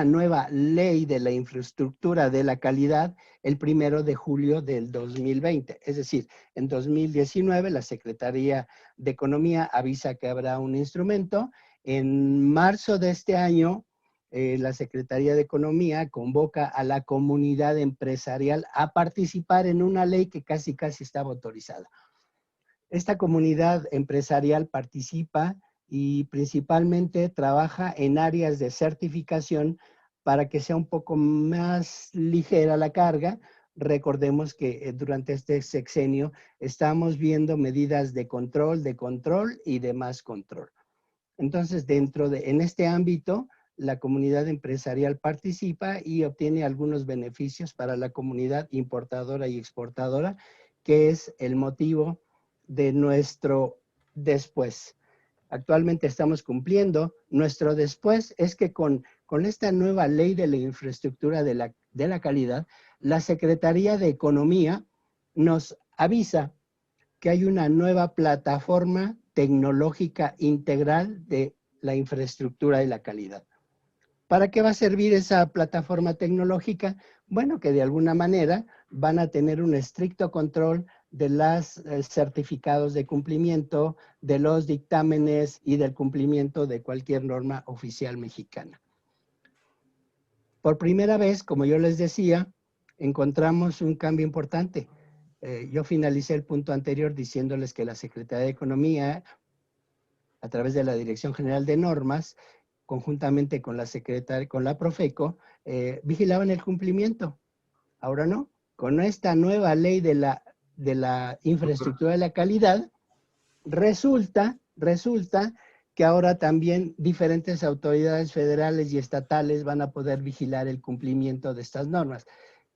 [SPEAKER 5] nueva ley de la infraestructura de la calidad el 1 de julio del 2020. Es decir, en 2019 la Secretaría de Economía avisa que habrá un instrumento. En marzo de este año, la Secretaría de Economía convoca a la comunidad empresarial a participar en una ley que casi estaba autorizada. Esta comunidad empresarial participa y principalmente trabaja en áreas de certificación para que sea un poco más ligera la carga. Recordemos que durante este sexenio estamos viendo medidas de control y de más control. Entonces, en este ámbito, la comunidad empresarial participa y obtiene algunos beneficios para la comunidad importadora y exportadora, que es el motivo de nuestro después. Actualmente estamos cumpliendo. Nuestro después es que con esta nueva ley de la infraestructura de la calidad, la Secretaría de Economía nos avisa que hay una nueva plataforma tecnológica integral de la infraestructura de la calidad. ¿Para qué va a servir esa plataforma tecnológica? Bueno, que de alguna manera van a tener un estricto control de los certificados de cumplimiento, de los dictámenes y del cumplimiento de cualquier norma oficial mexicana. Por primera vez, como yo les decía, encontramos un cambio importante. Yo finalicé el punto anterior diciéndoles que la Secretaría de Economía, a través de la Dirección General de Normas, conjuntamente con la Profeco, vigilaban el cumplimiento. Ahora no. Con esta nueva ley de la infraestructura de la calidad, resulta que ahora también diferentes autoridades federales y estatales van a poder vigilar el cumplimiento de estas normas.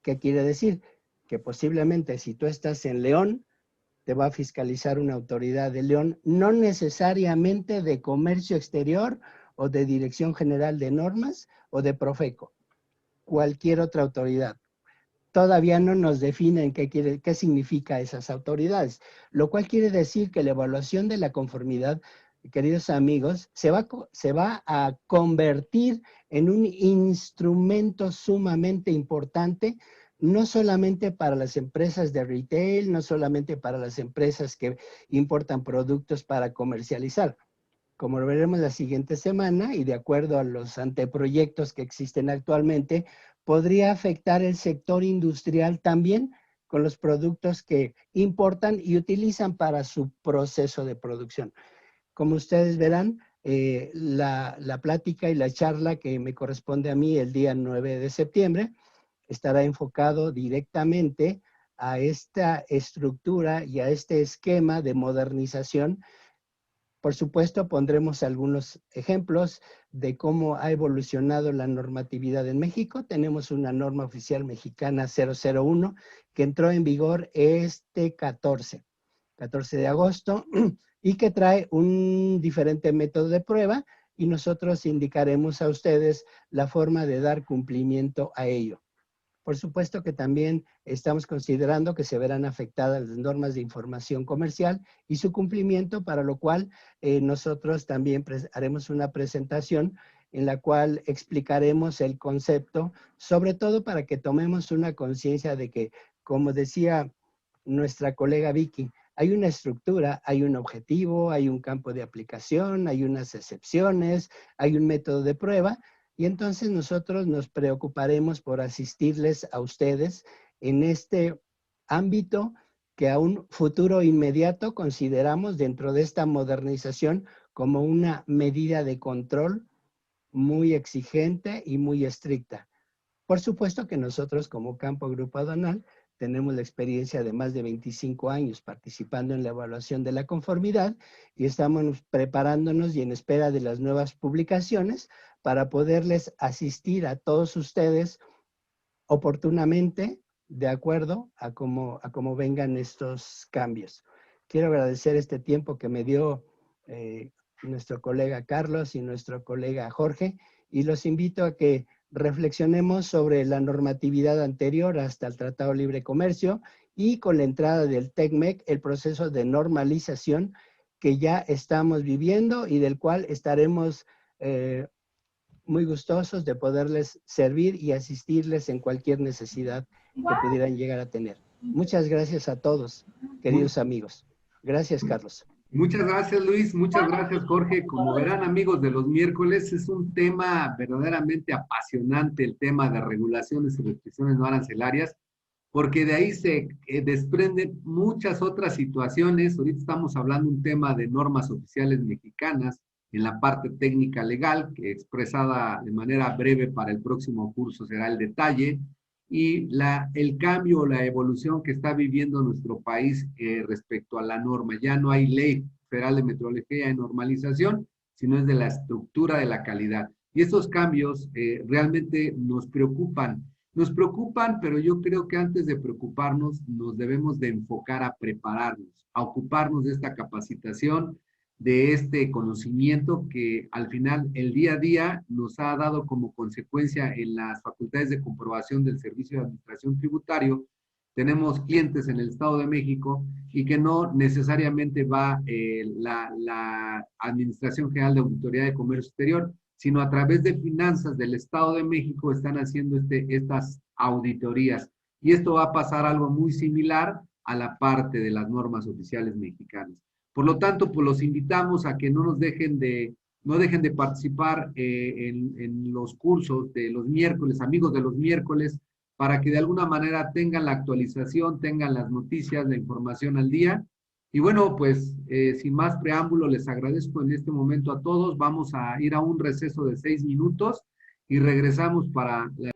[SPEAKER 5] ¿Qué quiere decir? Que posiblemente si tú estás en León, te va a fiscalizar una autoridad de León, no necesariamente de comercio exterior o de Dirección General de Normas o de Profeco, cualquier otra autoridad. Todavía no nos definen qué significa esas autoridades, lo cual quiere decir que la evaluación de la conformidad, queridos amigos, se va a convertir en un instrumento sumamente importante, no solamente para las empresas de retail, no solamente para las empresas que importan productos para comercializar. Como lo veremos la siguiente semana y de acuerdo a los anteproyectos que existen actualmente, podría afectar el sector industrial también con los productos que importan y utilizan para su proceso de producción. Como ustedes verán, la plática y la charla que me corresponde a mí el día 9 de septiembre estará enfocado directamente a esta estructura y a este esquema de modernización Por supuesto, pondremos algunos ejemplos de cómo ha evolucionado la normatividad en México. Tenemos una norma oficial mexicana 001 que entró en vigor este 14 de agosto y que trae un diferente método de prueba y nosotros indicaremos a ustedes la forma de dar cumplimiento a ello. Por supuesto que también estamos considerando que se verán afectadas las normas de información comercial y su cumplimiento, para lo cual nosotros también haremos una presentación en la cual explicaremos el concepto, sobre todo para que tomemos una conciencia de que, como decía nuestra colega Vicky, hay una estructura, hay un objetivo, hay un campo de aplicación, hay unas excepciones, hay un método de prueba, y entonces nosotros nos preocuparemos por asistirles a ustedes en este ámbito que a un futuro inmediato consideramos dentro de esta modernización como una medida de control muy exigente y muy estricta. Por supuesto que nosotros como Campo Grupo Aduanal tenemos la experiencia de más de 25 años participando en la evaluación de la conformidad y estamos preparándonos y en espera de las nuevas publicaciones para poderles asistir a todos ustedes oportunamente, de acuerdo a cómo vengan estos cambios. Quiero agradecer este tiempo que me dio nuestro colega Carlos y nuestro colega Jorge, y los invito a que reflexionemos sobre la normatividad anterior hasta el Tratado de Libre Comercio y con la entrada del TECMEC, el proceso de normalización que ya estamos viviendo y del cual estaremos muy gustosos de poderles servir y asistirles en cualquier necesidad que pudieran llegar a tener. Muchas gracias a todos, queridos amigos. Gracias, Carlos.
[SPEAKER 2] Muchas gracias, Luis. Muchas gracias, Jorge. Como verán, amigos de los miércoles, es un tema verdaderamente apasionante, el tema de regulaciones y restricciones no arancelarias, porque de ahí se desprenden muchas otras situaciones. Ahorita estamos hablando un tema de normas oficiales mexicanas en la parte técnica legal, que expresada de manera breve para el próximo curso será el detalle, y el cambio o la evolución que está viviendo nuestro país respecto a la norma. Ya no hay ley federal de metrología y normalización, sino es de la estructura de la calidad. Y estos cambios realmente nos preocupan. Nos preocupan, pero yo creo que antes de preocuparnos, nos debemos de enfocar a prepararnos, a ocuparnos de esta capacitación, de este conocimiento que al final el día a día nos ha dado como consecuencia en las facultades de comprobación del Servicio de Administración Tributario. Tenemos clientes en el Estado de México y que no necesariamente va la Administración General de Auditoría de Comercio Exterior, sino a través de finanzas del Estado de México están haciendo estas auditorías. Y esto va a pasar algo muy similar a la parte de las normas oficiales mexicanas. Por lo tanto, pues los invitamos a que no dejen de participar en los cursos de los miércoles, amigos de los miércoles, para que de alguna manera tengan la actualización, tengan las noticias, la información al día. Y bueno, pues sin más preámbulo, les agradezco en este momento a todos. Vamos a ir a un receso de 6 minutos y regresamos para la